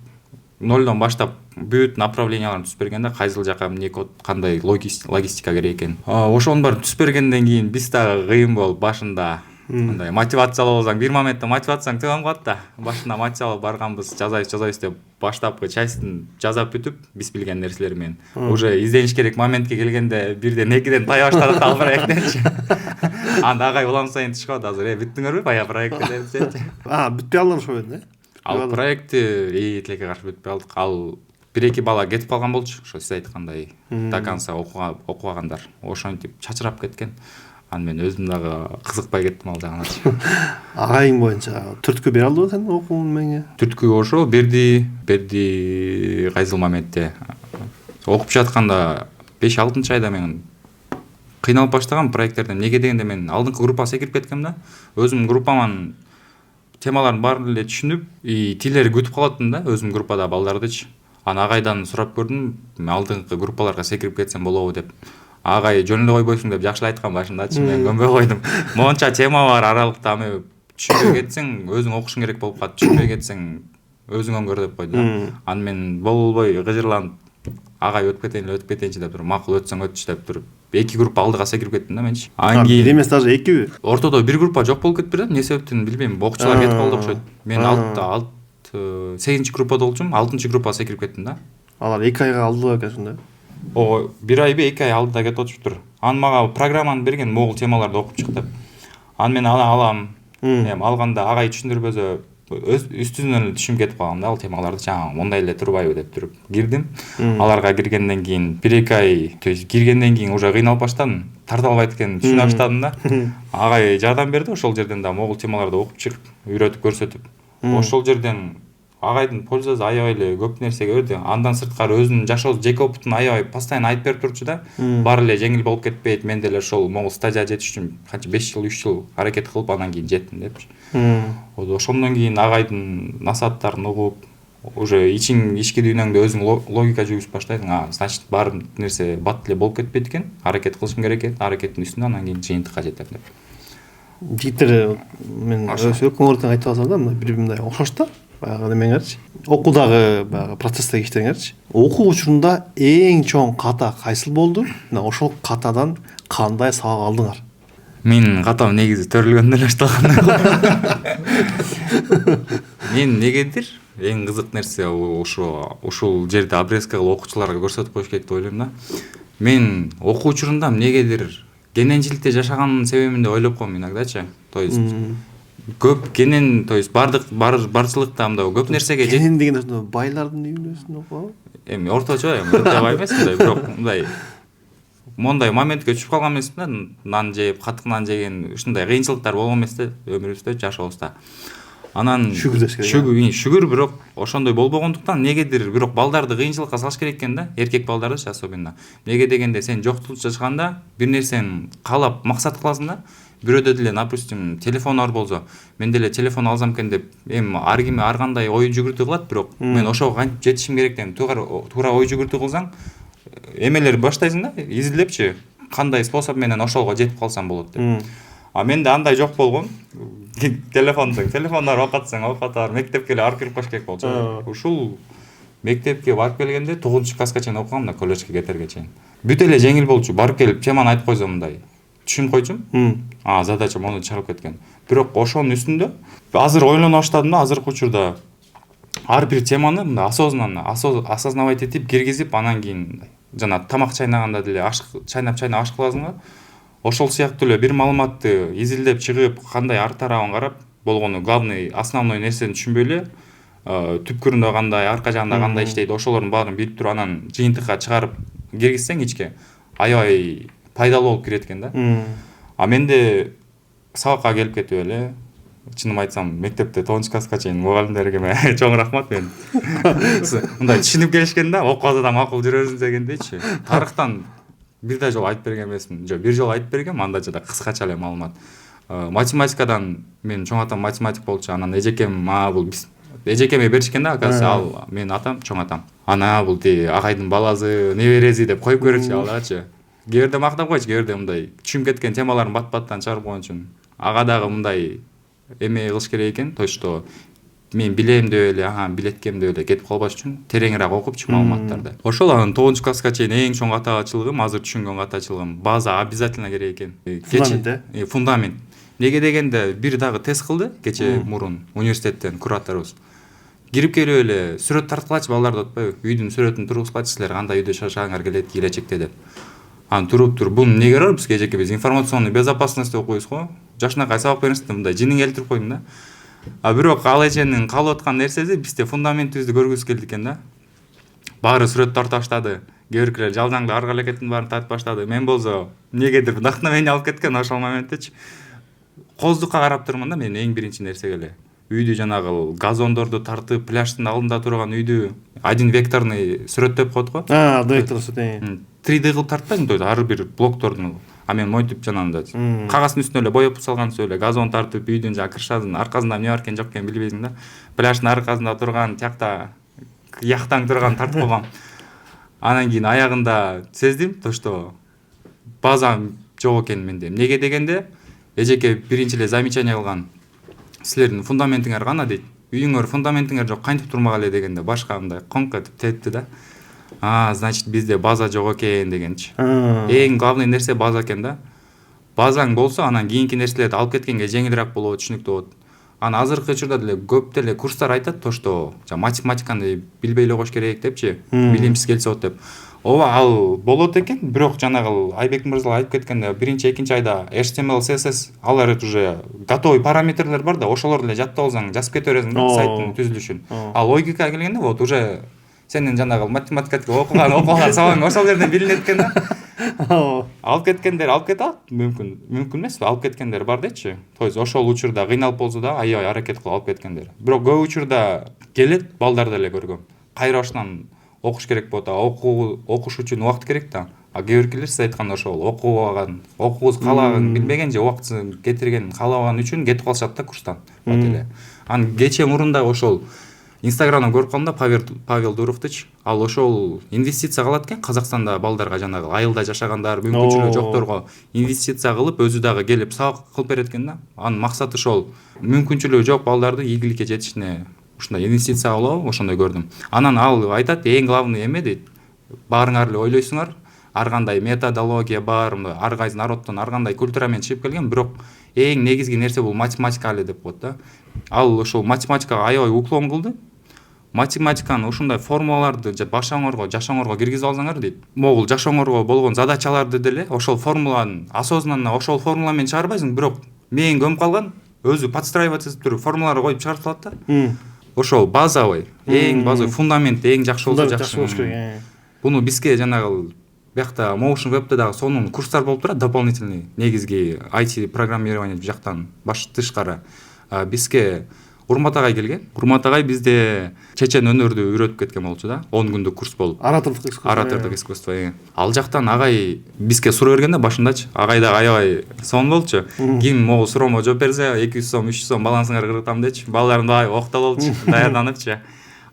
Нолдон баштап бүт направленияларын түз бергенде кайсыл жака эмне код, кандай логистика керек экен. Ошонун баарын түз бергенден кийин биз дагы кыйын болуп башында мындай мотивациялуу болсаң, бир моментте мотивацияң төгөн калат да. Башында мотивациялуу барганбыз, жазайбыз деп баштапкы частын жазап бүтүп, биз билген нерселер менен уже издениш керек моментке келгенде бирден экиден тая баштадык да проекттенчи. Анда агай улам сайын түшүп калды, азыр бүттүңөрбү бая проектти десечи. Бүтпөй алдың ошо менен, Ал проектти тилекке каршы бүтпөй алдык. Ал 1-2 бала кетип калган болчу, ошо сиз айткандай до конца окубагандар. Ошентип чачырап кеткен. Анан мен өзүм дагы кызыкпай кеттим ал жагыначы. Агайың боюнча түрткү бере алдыбы сен окуун менге? Түрткү ошо берди кайсыл моментте окуп жатканда 5-6 айда мен кыйналып баштагам проекттерде. Неге дегенде мен алдыңкы группага секирип кеткем да. Өзүм группаман темаларын баарын эле түшүнүп, тилери күтүп калаттым да өзүм группада балдардычы. Аны агайдан сурап көрдүм, мен алдыңкы группаларга секирип кетсем болобу деп. Агай жөн эле койбойсуң деп жакшы айткан башындачы, мен көнбөй койдум. Монча тема бар аралыкта, аны түшүнбөй кетсең өзүң окушуң керек болуп калат, түшүнбөй кетсең өзүң өңгөр деп койду да. Аны мен болбой гыжырланып агай өтүп кетейинчи деп туруп, макул өтсөң өтчү деп туруп 2 группа алдыга секирип кеттим да менчи. Анан кийин бир эмес даже 2би? Ортодо 1 группа жок болуп кетип бирдем, эмне себептен билбейм, окуучулар кетип калды окшойт. Мен 8 группада болчумун, 6 группага секирип кеттим да. Алар 2 айга алдыба экен ошондо. О, 1 айбы 2 ай алдыда кетип отуруптур. Аны мага программаны берген, могул темаларды окуп чык деп. Аны мен алам. Эми алганда агай түшүндүрбөзө үстүнөн эле түшүнүп кетип калгам да ал темаларды, жаңа мондай эле турбайбы деп туруп кирдим. Аларга киргенден кийин 1-2 ай, то есть киргенден кийин уже кыйналып баштадым. Тарта албайт экенин түшүнө баштадым да. Агай жардам берди, ошол жерден да могул темаларды окуп чыгып, үйрөтүп көрсөтүп. Ошол жерден агайдын пользасы аябай эле көп нерсеге берди. Андан сырткары өзүнүн жашоо жеке опытын аябай постоянно айтып берип турчу да. Баары эле жеңил болуп кетпейт. Мен деле ошол могул стадияга жетиш үчүн канча 5 жыл, 3 жыл аракет кылып анан кийин жеттим депчи. Ошондон кийин агайдын насааттарын угуп, уже ички дүйнөңдө өзүң логика жүгүзүп баштайсың. Значит, баары нерсе бат эле болуп кетпейт экен. Аракет кылышым керек экен. Аракеттин үстүнө анан кийин жыйынтыкка жетем деп. Жигиттер мен өкмөрдөн айтып алсам да, мындай окшош да. Баягы немеңерчи. Окуудагы баягы процесстеги иштериңерчи. Окуу учурунда эң чоң ката кайсыл болду? Ошол катадан кандай сабак алдыңар? Менин катам негизи төрөлгөндөн эле башталган. Мен негедир эң кызык нерсе ушул жерде обрезка кылып окуучуларга көрсөтүп коюш керек деп ойлойм да. Мен окуу учурунда эмнегедир кененчиликте жашаганымдын себебин деп ойлоп коем иногдачы. То есть көп кенен, то есть барчылыкта мындай көп нерсеге кенен деген ошондо байлардын үйүнөсүн окугабы? Эми орточо, эми өтө бай эмес мындай, бирок мондай моментке түшүп калган эмесмин да. Нан жеп, катык нан жеген, ушундай кыйынчылыктар болгон эмес да өмүрүбүздө, жашообузда. Анан шүгүр, бирок ошондой болбогондуктан негедир бирок балдарды кыйынчылыкка салыш керек экен да, эркек балдарды особенно. Неге дегенде сен жоктулук жашаганда бир нерсени каалап максат кыласың да. Бирөөдө деле, допустим, телефон бар болсо, мен деле телефон алсам экен деп, эми ар ким ар кандай ой жүгүртүү кылат, бирок мен ошого кантип жетишим керек деп туура ой жүгүртүү кылсаң, эмелер баштайсың да, изилдепчи, кандай способ менен ошого жетип калсам болот деп. Менде андай жок болгон. Телефондар окутсаң, мектепке эле барып келип калыш керек болчу. Ушул мектепке барып келгенде 9-класска чейин окугам да, колледжге кетерге чейин. Бүт эле жеңил болчу. Барып келип теманы айтып койсом мындай түшүнүп койчумун. Задача мону чыгарып кеткен. Бирок ошонун үстүндө азыр ойлоно баштадым да, азыркы учурда ар бир теманы мындай осознавать этип киргизип, анан кийин жана тамак чайнаганда деле чайнап аш кыласың да. Ошол сыяктуу эле бир маалыматты изилдеп чыгып, кандай ар тарабын карап, болгону главный, основной нерсени түшүнбөй эле, түпкүрүндө кандай, арка жагында кандай иштейт, ошолордун баарын билип туруп анан жыйынтыкка чыгарып киргизсең ичке, аябай пайдалуу болуп кирет экен да. Менде сабакка келип кетип эле, чынын айтсам, мектепте 9-класска чейин мугалимдерге чоң рахмат. Мен мындай түшүнүп келишкен да, окубаса да макул жүрөрүз дегендейчи. Тарыхтан бир да жолу айтып берген эмесмин. Жок, бир жолу айтып бергем, анда да кыскача эле маалымат. Математикадан мен чоң атам математик болчу, анан эжекем бул эжекеме беришкен да, оказывается, ал менин атам, чоң атам. Бул агайдын баласы, небереси деп коюп көрчү алдачы. Кээ бирде мактап койчу, кээ бирде мындай түшүнүп кеткен темаларын бат-баттан чыгарып койгон үчүн. Ага дагы мындай эме кылыш керек экен, то что мен билем деп эле, билеткем деп эле кетип калбаш үчүн тереңирээк окупчу маалыматтарды. Ошол анан 9-класска чейин эң чоң катачылыгым, азыр түшүнгөн катачылыгым, база обязательно керек экен. Фундамент. Неге дегенде бир дагы тест кылды кече мурун университеттен кураторубуз. Кирип келип эле сүрөт тарткылачы, балдарды атпайбы, үйдүн сүрөтүн тургузгулачы, силер кандай үйдө жашагаңар келет келечекте деп. Туруп буну эмнеге барабыз, кечеке биз информационный безопасность окуйбуз го. Жашынакай сабак бериңиз деп мындай жынын келтирип койдум да. Бирок ал эженин каалап аткан нерсеси бизде фундаментибизди көргүзүп келди экен да. Баары сүрөт тарта баштады. кээ биркилер жалжаңды арга аракеттин баарын тартып баштады. Мен болсо эмнегедир вдохновение алып кеткен ошол моменттечи. Коздукка карап турмун да, мен эң биринчи нерсе эле. Үйдү жанагы газондорду тартып, пляждын алдында турган үйдү один векторный сүрөттөп коет го. Вектор сүрөт. 3D кылып тартпайсың да ар бир блокторду. А мен монтип жанагындай кагаздын үстүнө эле боеп салгансыз эле газон тартып, үйдүн жана крышасын аркасында эмне бар экен жок экен билбейсиң да. Пляждын аркасында турган, тиякта яхтаң турган тартып койгом. Анан кийин аягында сездим то, что база жок экен менде. Эмнеге дегенде, эжеке биринчи эле замечание кылган. Силердин фундаментиңер гана дейт. Үйүңөр фундаментиңер жок, кантип турмак эле дегенде башка мындай конк этип тетти да. Значит, бизде база жок экен дегенчи. Эң главный нерсе база экен да. Базаң болсо, анан кийинки нерселерди алып кеткенге жеңилирээк болот, түшүнүктүү болот. Анан азыркы учурда деле көп деле курстар айтат то, что математиканы билбей эле коюш керек депчи, билимсиз келсе болот деп. Ооба, ал болот экен, бирок жанагы Айбек мырза айтып кеткенде, биринчи, экинчи айда HTML, CSS алар уже готовый параметрлер бар да, ошолорду эле жаттап алсаң, жазып кете бересиң да сайттын түзүлүшүн. Ал логикага келгенде вот уже сенин жанагы математиканы окуган сабагың ошол жерден билинет экен да. Алып кеткендер алып кете алат, мүмкүн эмес, алып кеткендер бар дейчи. То есть ошол учурда кыйналып болсо да аябай аракет кылып алып кеткендер. Бирок көп учурда келет, балдарды эле көргөм. Кайра башынан окуш керек болот, окуш үчүн убакыт керек да. А кээ биркилер сиз айткандай ошол окугус каалаган, билбеген же убактысын кетирген каалабаган үчүн кетип калышат да курстан. Вот эле. Анан кечээ мурунда ошол Инстаграмдан көрүп калдым да, Павел Дуровтуч. Ал ошол инвестиция кылат экен Казакстанда балдарга, жанагы айылда жашагандар, мүмкүнчүлүгү жокторго инвестиция кылып, өзү дагы келип сабак кылып берет экен да. Анын максаты ошол мүмкүнчүлүгү жок балдарды ийгиликке жетишине ушундай инвестиция кылып, ошондой көрдүм. Анан ал айтат, эң главный эме дейт, баарыңар эле ойлойсуңар, ар кандай методология бар, ар кайсы народдон ар кандай культура менен чыгып келген, бирок эң негизги нерсе бул математика эле деп коет да. Ал ошол математикага аябай уклон кылды. Математиканы ушундай формулаларды башаңорго, жашоңорго киргизип алсаңар дейт. Могул жашоңорго болгон задачаларды деле ошол формуланын осознанно ошол формула менен чыгарбайсың, бирок мээң көмүп калган, өзү подстраиваться этип туруп формулалар коюп чыгарып салат да. Ошол базовый, эң базовый фундамент эң жакшы болсо жакшы болуш керек. Буну бизге жанагы биякта Motion Web'те дагы сонун курстар болуп турат, дополнительный, негизги IT программирование жактан тышкары. Бизге Урмат агай келген. Урмат агай бизде чечен өнөрдү үйрөтүп кеткен болчу да. 10 күндүк курс болуп. Оратордук искусство. Ал жактан агай бизге суроо бергенде башындачы, агай да аябай сонун болчу. Ким могу суроомо жооп берсе, 200 сом, 300 сом балансыңар кыргытам дечи. Балдарым да октололчу, даярданыпчы.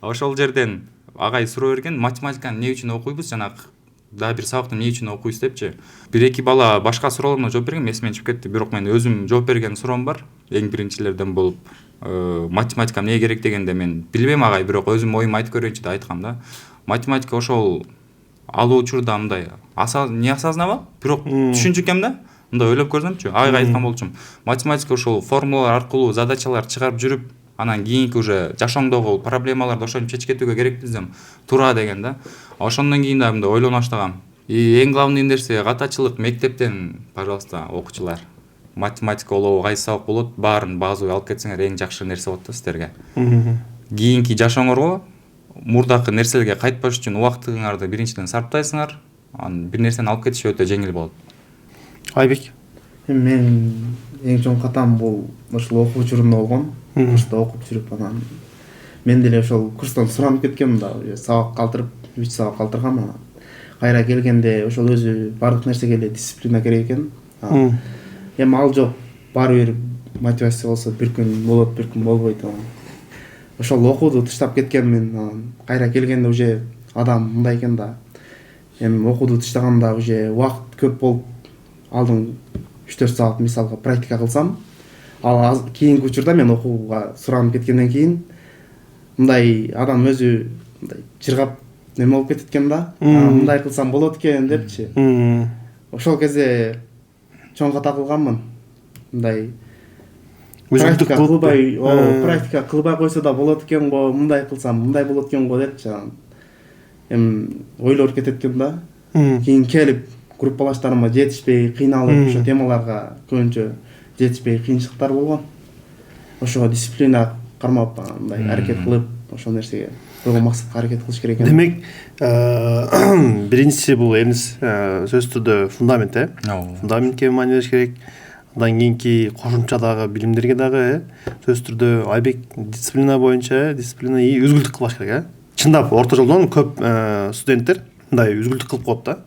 Ошол жерден агай суроо берген, математиканы эмне үчүн окуйбуз, жанагы да бир сабакты эмне үчүн окуйбуз депчи. Бир-эки бала башка суроолоруна жооп берген, эсимден чыгып кетти. Бирок мен өзүм жооп берген суроом бар, эң биринчилерден болуп. Математика эмне керек дегенде мен билбейм агай, бирок өзүм оюмду айтып көрөйүнчү деп айткам да. Математика ошол ал учурда мындай не осознавал, бирок түшүнчү да. Мындай ойлоп көрсөмчү, агайга айткан болчумун. Математика ошол формулалар аркылуу задачалар чыгарып жүрүп, анан кийинки уже жашоңдогу проблемаларды ошентип чечип кетүүгө керекпиз туура деген да. Ошондон кийин да мындай ойлоно баштагам. Эң главный нерсе катачылык. Мектептен, пожалуйста, окуучулар, математика олобу кайсы сабак болот, баарын базовый алып кетсеңер эң жакшы нерсе болот да силерге. Кийинки жашоңорго, мурдакы нерселерге кайтпаш үчүн убактыңарды биринчиден сарптайсыңар, анан бир нерсени алып кетиш өтө жеңил болот. Айбек. Мен эң чоң катам бул ошол окуу учурунда болгон. Курста окуп жүрүп, анан мен деле ошол курстан суранып кеткем да, сабак калтырып, 3 сабак калтыргам. Кайра келгенде ошол өзү бардык нерсеге эле дисциплина керек экен. Эми ал жок, баары бир мотивация болсо бир күн болот, бир күн болбойт. Ошол окууду таштап кеткенмин. Кайра келгенде уже адам мындай экен да. Эми окууду таштаганда уже убакыт көп болуп, алдын 3-4 саат мисалга практика кылсам, ал кийинки учурда мен окууга суранып кеткенден кийин мындай адам өзү мындай жыргап неме болуп кетет экен да. Мындай кылсам болот экен депчи. Ошол кезде чоң ката кылганмын. Мындай практика кылбай койсо да болот экен го, мындай кылсам мындай болот экен го депчи. Эми ойлор кетет экен да. Кийин келип группалаштарыма жетишпей, кыйналып, ошо темаларга көбүнчө жетишпей кыйынчылыктар болгон. Ошого дисциплина кармап, мындай аракет кылып, ошол нерсеге койгон максатка аракет кылыш керек экен. Демек, биринчиси бул эмес сөзсүз түрдө фундамент, фундаментке маани бериш керек. Андан кийинки кошумчадагы билимдерге дагы сөзсүз түрдө Айбек дисциплина боюнча дисциплина үзгүлтүк кылбаш керек. Чындап орто жолдон көп студенттер мындай үзгүлтүк кылып коет да.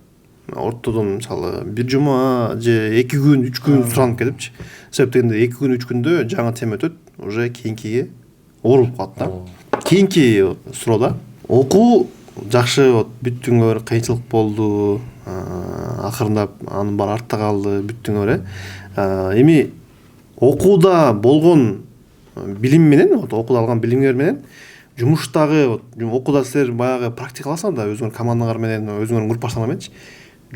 Ортодон мисалы бир жума же 2 күн 3 күн суранып кетипчи. Себеп дегенде 2 күн 3 күндө жаңы тема өтөт, уже кийинкиге оорулуп калат да. Кийинки суроодо окуу жакшы, бүттүнгө бир кыйынчылык болду, акырындап анын баары артта калды, бүттүнгө бир. Эми окууда болгон билим менен, окууда алган билимдер менен жумуштагы окууда силер баягы практикаласаңар да өзүңөр командаңар менен, өзүңөрдүн группаштарыңар мененчи,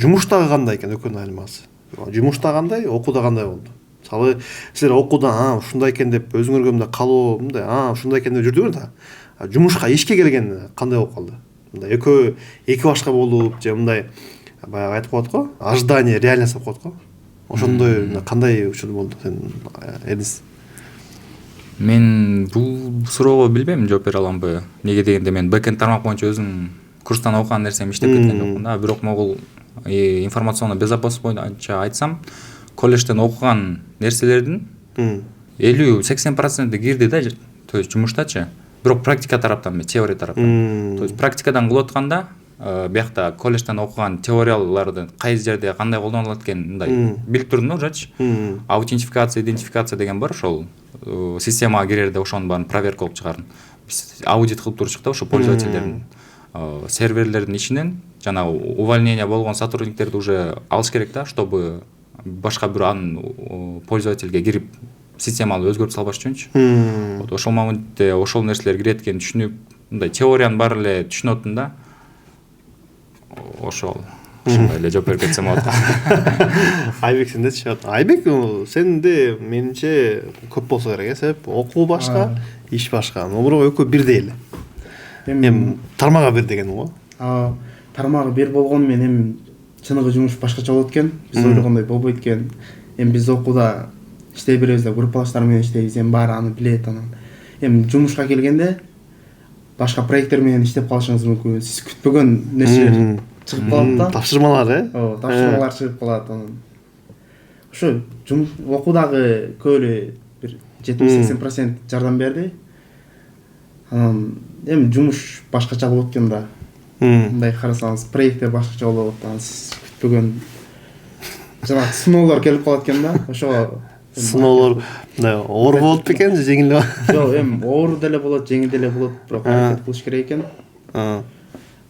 жумушта кандай экен экөөнүн айланмасы? Жумушта кандай, окууда кандай болду? Мисалы, силер окууда ушундай экен деп өзүңөргө мындай калоо, мындай ушундай экен деп жүрдүңөр да. Жумушка, ишке келгенде кандай болуп калды? Мындай эки башка болуп, же мындай баягы айтып коет го, ожидание, реальность деп коет го. Ошондой кандай учур болду сен Эдис? Мен бул суроого билбейм, жооп бере аламбы. Неге дегенде мен бэкенд тармак боюнча өзүм курстан окуган нерсем иштеп кеткен жокмун да. Бирок могул информационный безопасность боюнча айтсам, колледжден окуган нерселердин 50-80% кирди да, то есть жумуштачы. Бирок практика тараптан эмес, теория тараптан. То есть практикадан кылып атканда биякта колледжден окуган теорияларды кайсы жерде кандай колдонулат экен мындай билип турдум да ужачы. Аутентификация, идентификация деген бар, ошол системага кирерде ошонун баарын проверка кылып чыгардым. Биз аудит кылып турчук да, ошо пользовательдердин серверлердин ичинен жана увольнение болгон сотрудниктерди уже алыш керек да, чтобы башка бир анын пользовательге кирип системаны өзгөртүп салбаш үчүнчү. Ошол моментте ошол нерселер кирет экенин түшүнүп, мындай теориянын баары эле түшүнүп аттым да. Ошол ушундай эле жооп берип кетсем болот. Айбек сендечи? Айбек сенде менимче көп болсо керек, себеп окуу башка, иш башка. Бирок экөө бирдей эле. Эми тармагы бир деген го. Тармагы бир болгону менен чыныгы жумуш башкача болот экен. Биз ойлогондой болбойт экен. Эми биз окууда иштей беребиз да, группалаштар менен иштейбиз, эми баары аны билет анан. Эми жумушка келгенде башка проекттер менен иштеп калышыңыз мүмкүн. Сиз күтпөгөн нерселер чыгып калат да. Тапшырмалар, тапшырмалар чыгып калат анан. Ошо жумуш окуудагы көп эле бир 70-80% жардам берди. Анан эми жумуш башкача болот экен да. Мындай карасаңыз, проекттер башкача болот, анан сиз күтпөгөн жана сыноолор келип калат экен да. Ошо сыноолор мындай оор болот бекен же жеңил? Жок, эми оор деле болот, жеңил деле болот, бирок аракет кылыш керек экен.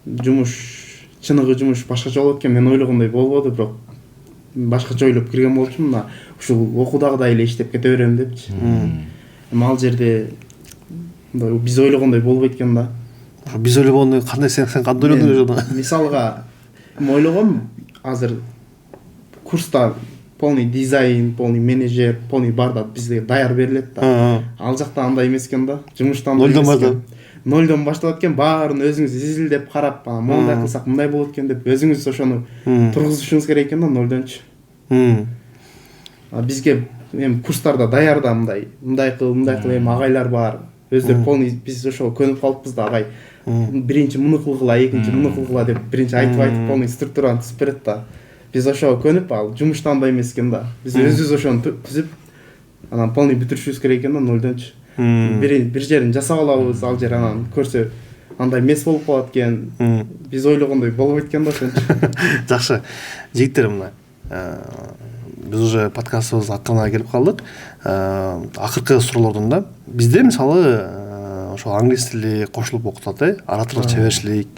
Жумуш, чыныгы жумуш башкача болот экен, мен ойлогондой болбоду, бирок башкача ойлоп кирген болчумун, мына ушул окуудагыдай эле иштеп кете берем депчи. Эми ал жерде биз ойлогондой болбойт экен да. Биз ойлогондой кандай, сен кандай ойлодуң ошондо? Мисалга, эми ойлогом, азыр курста полный дизайн, полный менеджер, полный бар да, бизге даяр берилет да. Ал жакта андай эмес экен да, жумуштан нолдон башталат экен, баарын өзүңүз изилдеп карап, мондай кылсак мындай болот экен деп өзүңүз ошону тургузушуңуз керек экен да, нолдончу. Бизге эми курстарда даярда мындай кыл эми агайлар бар. Өздөрү полный, биз ошого көнүп калыппыз да, агай. Биринчи муну кылгыла, экинчи муну кылгыла деп биринчи айтып полный структураны түзүп берет да. Биз ошого көнүп, ал жумушта андай эмес экен да. Биз өзүбүз ошону түзүп, анан полный бүтүрүшүбүз керек экен да, нолдончу. Бир жерин жасап алабыз, ал жер анан көрсө андай эмес болуп калат экен. Биз ойлогондой болбойт экен да, ошончу. Жакшы. Жигиттер, мына биз уже подкастыбыз акырына келип калдык. Акыркы суроолордон да бизде мисалы ошо англис тили кошулуп окутулат, ораторлук чеберчилик.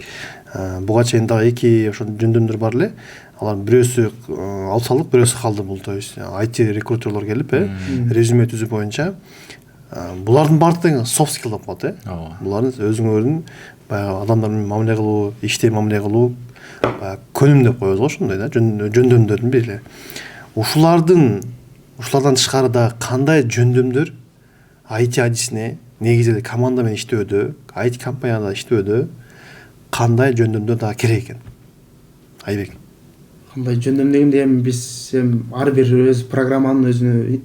Буга чейин дагы эки ошо жөндөмдөр бар эле. Алар бирөөсү алып салдык, бирөөсү калды. Бул то есть IT рекрутерлор келип, резюме түзүү боюнча. Булардын баардыгы soft skill деп коет, Булардын өзүңөрдүн баягы адамдар менен мамиле кылуу, иште мамиле кылуу, баягы көнүм деп коебуз го, ошондой да, жөндөмдөрдүн бири. Ушулардан тышкары да кандай жөндөмдөр IT адисине, негизинде команда менен иштөөдө, IT компанияда иштөөдө кандай жөндөмдөр да керек экен? Айбек. Кандай жөндөм дегенде эми биз ар бир өз программанын өзүнө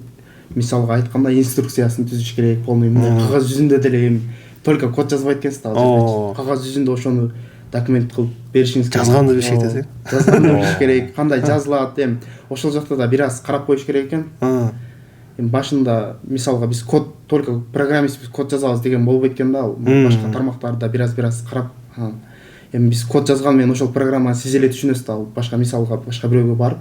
мисалга айтканда инструкциясын түзүш керек, полный кагаз жүзүндө деле только код жазбайт экенсиз да, ал жерде кагаз жүзүндө ошону документ кылып беришиңиз керек. Жазганды билиш керек десең. Жазганды билиш керек, кандай жазылат, эми ошол жакта да бир аз карап коюш керек экен. Эми башында мисалга биз код только программист код жазабыз деген болбойт экен да, ал башка тармактарды бир аз карап, эми биз код жазган менен ошол программаны сиз эле түшүнөсүз да, ал башка мисалга башка бирөөгө барып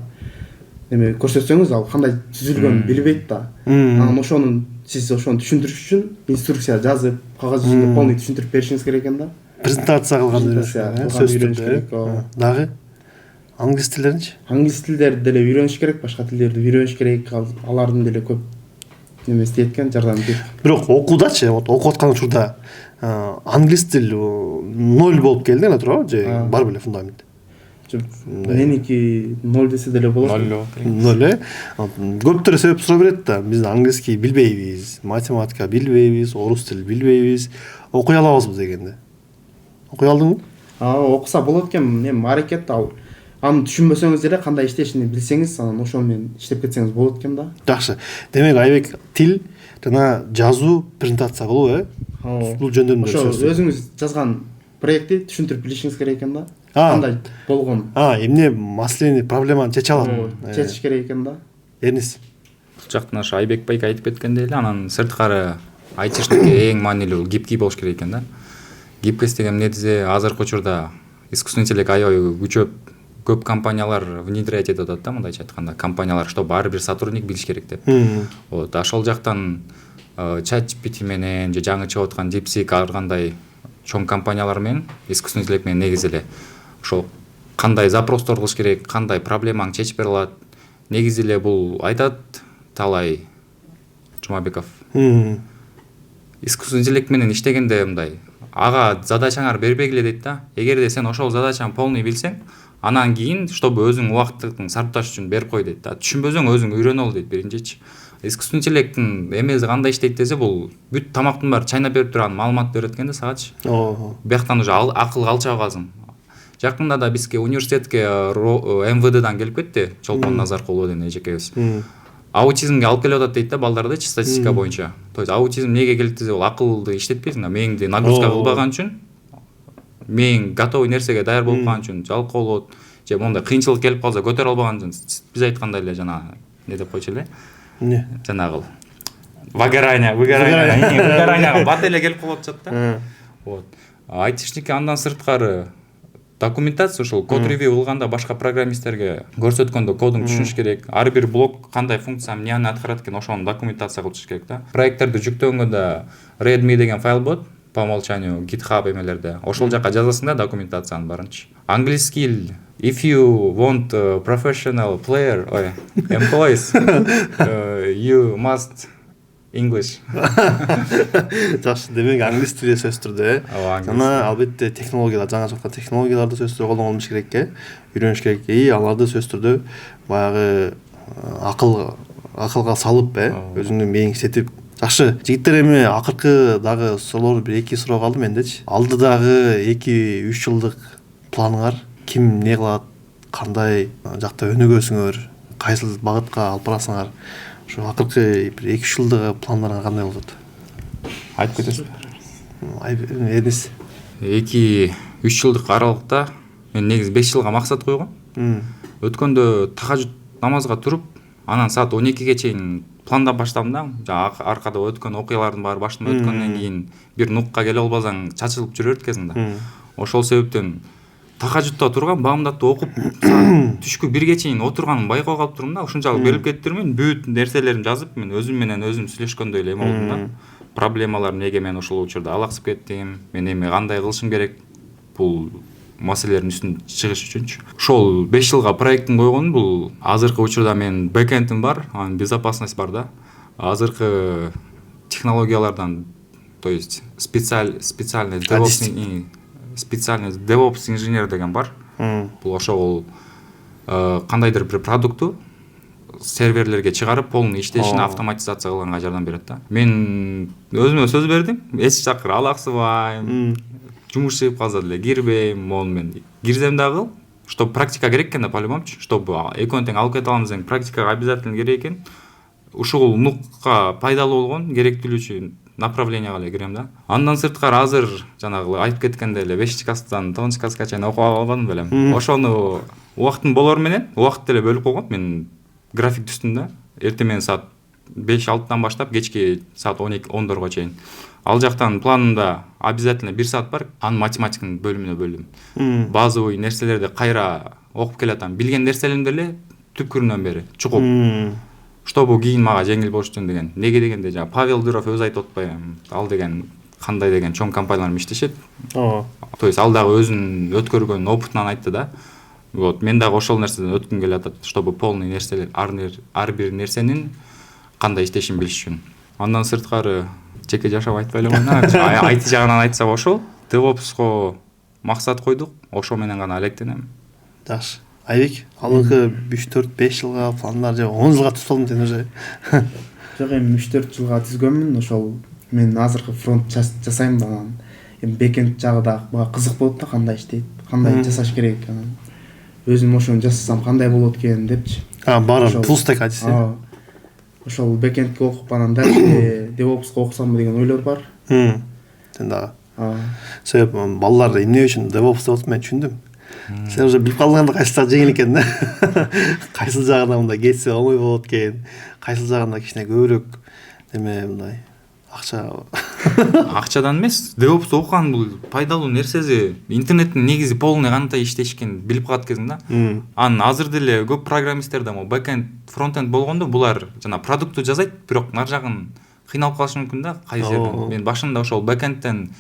эми көрсөтсөңүз ал кандай түзүлгөнүн билбейт да. Анан ошонун сиз ошону түшүндүрүш үчүн инструкция жазып, кагаз жүзүндө полный түшүндүрүп беришиңиз керек экен да. Презентация кылганда үйрөнүш керек. Дагы англис тилдеринчи? Англис тилдерди деле үйрөнүш керек, башка тилдерди үйрөнүш керек. Алардын деле көп немеси тиет экен, жардамы тиет. Бирок окуудачы, вот окуп аткан учурда англис тил 0 болуп келди эле туурабы же бар беле фундамент? Меники 0 десе деле болот. 0 көптөр себеп сурап берет да, биз англиски билбейбиз, математика билбейбиз, орус тил билбейбиз, окуй алабызбы дегенде. Окуй алдыңбы? Окуса болот экен, эми аракет ал. Аны түшүнбөсөңүз деле кандай иштешин билсеңиз, анан ошол менен иштеп кетсеңиз болот экен да. Жакшы. Демек Айбек тил жана жазуу, презентация кылуу, бул жөндөмдү ошо өзүңүз жазган проектти түшүндүрүп билишиңиз керек экен да. Кандай болгон. Эмне маселени, проблеманы чече алат. Чечиш керек экен да. Эрнис. Бул жактан ошо Айбек байке айтып кеткендей эле, анан сырткары айтишникке эң маанилүү гибкий болуш керек экен да. Гибкость деген эмнеде азыркы учурда искусственный интеллект аябай күчөп, көп компаниялар внедрять этип атат да, мындайча айтканда, компаниялар чтобы ар бир сотрудник билиш керек деп. Вот, ошол жактан ChatGPT менен же жаңы чыгып аткан DeepSeek ар кандай чоң компаниялар менен искусственный интеллект менен негизи эле ошол кандай запростор кылыш керек, кандай проблеманы чечип бере алат. Негизи эле бул айтат Талай Жумабеков. Искусственный интеллект менен иштегенде мындай, ага задачаңар бербегиле дейт да. Эгерде сен ошол задачаны полный билсең, анан кийин чтобы өзүң убактыңды сарпташ үчүн берип кой дейт да. Түшүнбөсөң өзүң үйрөнө ал дейт биринчичи. Искусственный интеллекттин эмеси кандай иштейт десе, бул бүт тамактын баары чайнап берип турган маалымат берет экен да сагачы. Бияктан уже акыл алча казым. Жакында да бизге университетке МВДдан келип кетти, Чолпон Назаркулова деген эжекебиз. Аутизмге алып келип атат дейт да балдардычы, статистика боюнча. То есть аутизм эмнеге келет десе, бул акылды иштетпейсиң да, мээңди нагрузка кылбаган үчүн, мээң готовый нерсеге даяр болуп калган үчүн жалкоолот, же мондай кыйынчылык келип калса көтөрө албаган үчүн, биз айткандай эле жана не деп койчу эле. Жанагы выгоранияга бат эле келип калып атат да. Вот. Айтишникке андан сырткары документация, ошол код ревью кылганда башка программисттерге көрсөткөндө кодун түшүнүш керек. Ар бир блок кандай функция эмнени аткарат экен, ошону документация кылып чыгыш керек да. Проекттерди жүктөгөндө Redmi деген файл болот по умолчанию GitHub эмелерде. Ошол жака жазасың да документациянын барынчы. Английский if you want a professional player or employees, you must English. Жакшы, демек англис тили сөзсүз түрдө, жана албетте технологиялар, жаңы чыккан технологияларды сөзсүз түрдө колдонуш керек, үйрөнүш керек, аларды сөзсүз түрдө баягы акылга салып, өзүңдүн мээң иштетип. Жакшы, жигиттер, эми акыркы дагы суроолор бир эки суроо калды мендечи. Алдыдагы 2-3 жылдык планыңар, ким эмне кылат, кандай жакта өнүгөсүңөр, кайсыл багытка алып барасыңар? Ошо акыркы бир 2-3 жылдыгы пландарыңар кандай болот? Айтып кетесиз. Эрнис. 2-3 жылдык аралыкта мен негизи 5 жылга максат койгом. Өткөндө тахажжуд намазга туруп, анан саат 12ге чейин пландап баштадым да. Аркада өткөн окуялардын баары башымдан өткөндөн кийин бир нукка келе албасаң чачылып жүрө берет экенсиң да. Ошол себептен тахажжудта турган, баамдатты окуп, түшкү 1ге чейин отурганын байкой калып турмун да. Ушунчалык берилип кетиптирмин, бүт нерселеримди жазып, мен өзүм менен өзүм сүйлөшкөндөй эле эме болдум да. Проблемалар эмнеге мен ошол учурда алаксып кеттим, мен эми кандай кылышым керек бул маселелердин үстүнө чыгыш үчүнчү. Ошол 5 жылга проекттин койгонум бул азыркы учурда мен бэкэндим бар, анын безопасность бар да. Азыркы технологиялардан, то есть специальный DevOps инженер деген бар. Бул ошол кандайдыр бир продукту серверлерге чыгарып, полный иштешин автоматизация кылганга жардам берет да. Мен өзүмө сөз бердим, эч жакыр алаксыбайм, жумуш чыгып калса деле кирбейм, мону мен кирсем дагы, чтобы практика керек экен да по-любомчу, чтобы экөөнү тең алып кете аламыз, практикага обязательно керек экен. Ушул нукка пайдалуу болгон, керектүүлүгү үчүн направленияга эле кирем да. Андан сырткары азыр жанагы айтып кеткендей эле 5 класстан 9 класска чейин окуп алган белем. Ошону убактым болор менен убакыт деле бөлүп койгом. Мен график түздүм да. Эртең менен саат 5-6-дан баштап кечки саат 12-10 чейин. Ал жактан планымда обязательно 1 саат бар. Аны математиканын бөлүмүнө бөлдүм. Базовый нерселерди кайра окуп келатам. Билген нерселеримди эле түпкүрүнөн бери чукуп. Чтобы кийин мага жеңил болуш үчүн деген. Неге дегенде жана Павел Дуров өзү айтып атпайбы? Ал деген кандай деген чоң компаниялар менен иштешет. То есть ал дагы өзүнүн өткөргөн опытынан айтты да. Вот мен дагы ошол нерседен өткүм келип атат, чтобы полный нерселер ар бир нерсенин кандай иштешин билиш үчүн. Андан сырткары жеке жашап айтпай эле коймун. IT жагынан айтсак ошол DevOps'ко максат койдук. Ошо менен гана алектенем. Жакшы. Айбек, алынкы 3-4-5 жылга пландар же 10 жылга түзүп алдым уже. Жок, эми 3-4 жылга түзгөнмүн. Ошол мен азыркы фронт жасайм да, анан эми бекенд жагы да мага кызык болот да, кандай иштейт, кандай жасаш керек, анан өзүм ошону жасасам кандай болот экен депчи. Баары full stack айтасың. Ошол бекендке окуп анан дальше DevOps'ко окусамбы деген ойлор бар. Сен дагы. Себеп балдар эмне үчүн DevOps деп атат, мен түшүндүм. Сен уже билип калганда кайсыл жеңил экен да. Кайсыл жагына мындай кетсе оңой болот экен, кайсыл жагына кичине көбүрөөк эме мындай акчадан эмес, DevOps окуган бул пайдалуу нерсеси. Интернеттин негизи полный кандай иштешкен билип калат экенсиң да. Анан азыр деле көп программисттер да бэкенд, фронтенд болгондо булар жана продукту жасайт, бирок нар жагын кыйналып калышы мүмкүн да. Кай жерден мен башында ошол бэкендтен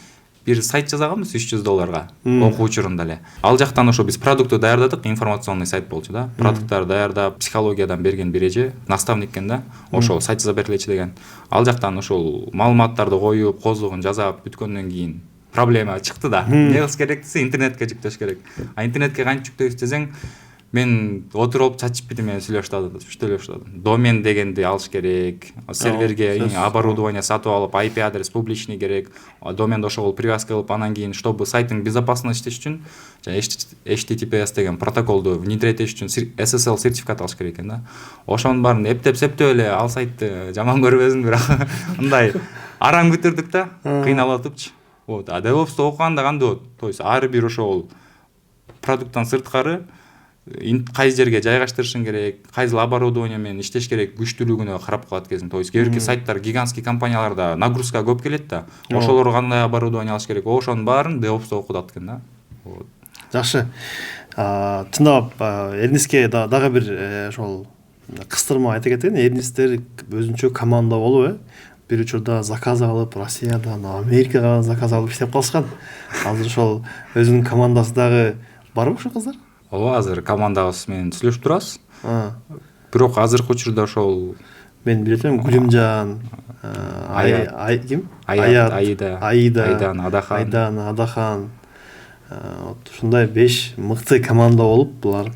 бир сайт жасаганбыз $300 окуу учурунда эле. Ал жактан ошо биз продукту даярдадык, информационный сайт болчу да. Продукттарды даярдап, психологиядан берген бир эже, наставник экен да. Ошол сайт жасап бергилечи деген. Ал жактан ошол маалыматтарды коюп, козугун жасап бүткөндөн кийин проблема чыкты да. Не кылыш керек десе, интернетке жүктөш керек. Интернетке кантип жүктөйбүз десең, мен отуруп чатчип менен сүйлөшүп баштадым. Домен дегенди алыш керек, серверге оборудование сатып алып, IP адрес публичный керек, доменди ошого привязка кылып, анан кийин чтобы сайтың безопасно иштеш үчүн жана HTTPS деген протоколду внедрять этиш үчүн SSL сертификат алыш керек экен да. Ошонун баарын эптеп эле ал сайтты жаман көрбөсүн, бирок мындай арам күтүрдүк да, кыйналып атыпчы. Вот, DevOps'ты окуганда кандай болот? То есть ар бир ошол продукттан сырткары кайсы жерге жайгаштырышың керек, кайсы оборудование менен иштеш керек, күчтүүлүгүнө карап калат экенсиң. То есть кээ бирки сайттар гигантский компанияларда нагрузка көп келет да. Ошолорго кандай оборудование алыш керек, ошонун баарын DevOps'та окутат экен да. Вот. Жакшы. Чындап Эрниске дагы бир ошол кыстырма айта кетейин. Эрнистер өзүнчө команда болуп, бир учурда заказ алып, Россиядан, Америкага заказ алып иштеп калышкан. Азыр ошол өзүнүн командасы дагы барбы ошо кыздар? Ооба, азыр командабыз менен сүйлөшүп турабыз. Бирок азыркы учурда ошол мен билем, Гүлүмжан, ким? Айдан, Адахан. Ушундай 5 мыкты команда болуп, булар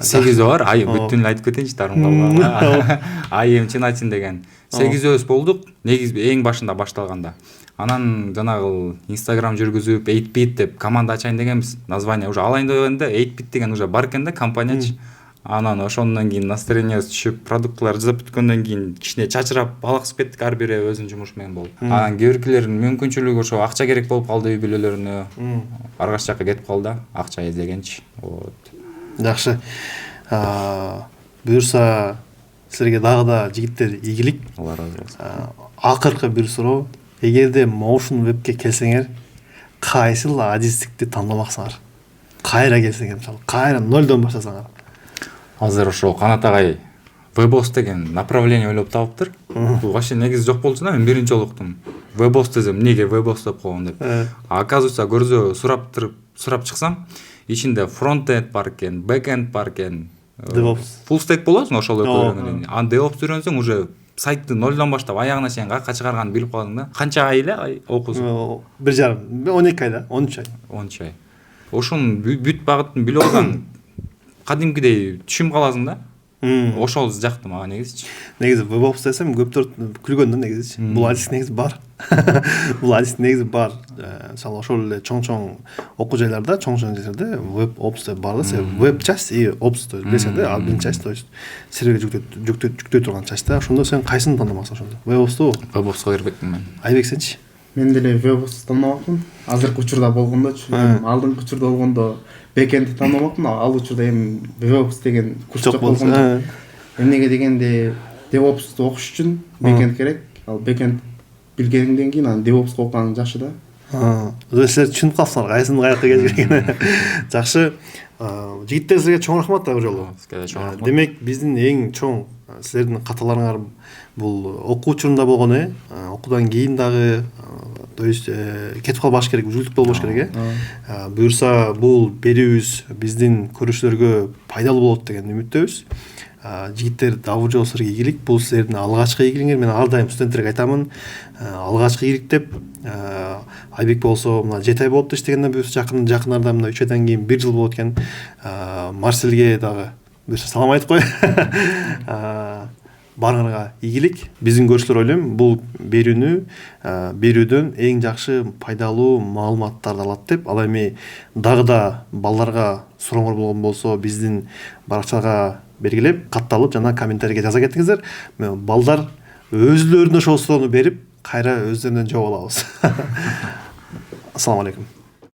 8 бар. Бүттүн эле айтып кетейинчи, тарым калган. Айым Чинатин деген 8 болдук. Негизи эң башында башталганда. Анан жанагы Instagram жүргүзүп 8bit деп команда ачайын дегенбиз. Название уже алайын дегенде 8bit деген уже бар экен да, компаниячы. Анан ошондон кийин настроениясы түшүп, продуктлар жасап бүткөндөн кийин кичине чачырап, балаксып кеттик, ар бири өзүнүн жумушу менен болуп. Анан кээ биркилердин мүмкүнчүлүгү ошо акча керек болуп калды, үй бүлөлөрүнө. Аргаш жакка кетип калды, акча издегенчи. Вот. Жакшы. Буюрса силерге дагы да жигиттер ийгилик. Алла разы болсун. Акыркы бир суроо. Эгерде Motion Web'ке келсеңер, кайсыл адистикти тандамаксыңар? Кайра келсеңер, мисалы, кайра 0дон баштасаңар. Азыр ошо Канат агай WebOps деген направление ойлоп табыптыр. Бул вообще негизи жок болчу да, мен биринчи жолу уктум. WebOps десем, эмнеге WebOps деп койгон деп. Оказывается, көрзө сурап чыксам, ичинде фронтенд бар экен, бэкенд бар экен. DevOps. Full stack болосуң ошол өкөлөрүнөн. Ан DevOps үйрөнсөң уже сайтты 0дон баштап аягына чейин кайка чыгарганын билип калдың да. Канча ай эле окуусуң? 1,5, 12 ай да, 13 ай. 13 ай. Ошонун бүт багытын билип алсаң, кадимкидей түшүм каласың да. ошол жакты мага негизичи. Негизи веб-опс десем көптөр күлгөн да негизичи. Бул адис негизи бар. Бул адис негизи бар. Мисалы ошол эле чоң окуу жайларда, чоң жерлерде веб-опс деп бар да. Веб часть и опс, то есть билесиң да, админ часть, то есть серверге жүктөй турган часть да. Ошондо сен кайсыны тандамаксың ошондо? Веб-опсту? Веб-опска кирбекмин мен. Айбек сенчи? Мен деле веб-опс тандамакмын. Азыркы учурда болгондочу. Алдыңкы учурда болгондо бэкэндти тандамакмын, ал учурда эми веб-опс деген курс жок болгондо. Эмнеге дегенде DevOps'ты окуш үчүн бэкэнд керек. Ал бэкэнд билгенден кийин анан DevOps'ка окугаң жакшы да. Силер түшүнүп калсыңар кайсынын каяка келгенин. Жакшы. Жигиттер силерге чоң рахмат да бул жолу. Демек биздин эң чоң силердин каталарыңар бул окуу учурунда болгон окуудан кийин дагы то есть кетип калбаш керек, үзүлтүк болбош керек буюрса бул берүүбүз биздин көрүүчүлөргө пайдалуу болот деген үмүттөбүз. Жигиттер дагы жолу силерге ийгилик. Бул силердин алгачкы ийгилиңер. Мен ар дайым студенттерге айтамын, алгачкы ийгилик деп. Айбек болсо мына 7 ай болупту иштегенден, буюрса жакындарда мына 3 айдан кийин 1 жыл болот экен. Марселге дагы буюрса салам айтып кой. Барыңарга ийгилик. Биздин көрүүчүлөр ойлойм, бул берүүдөн эң жакшы пайдалуу маалыматтарды алат деп. Ал эми дагы да балдарга сурооңор болгон болсо биздин баракчага белгилеп, катталып жана комментарийге жаза кетиңиздер. Балдар өзлөрүнө ошол суроону берип, кайра өздөрүнөн жооп алабыз. Ассаламу алейкум.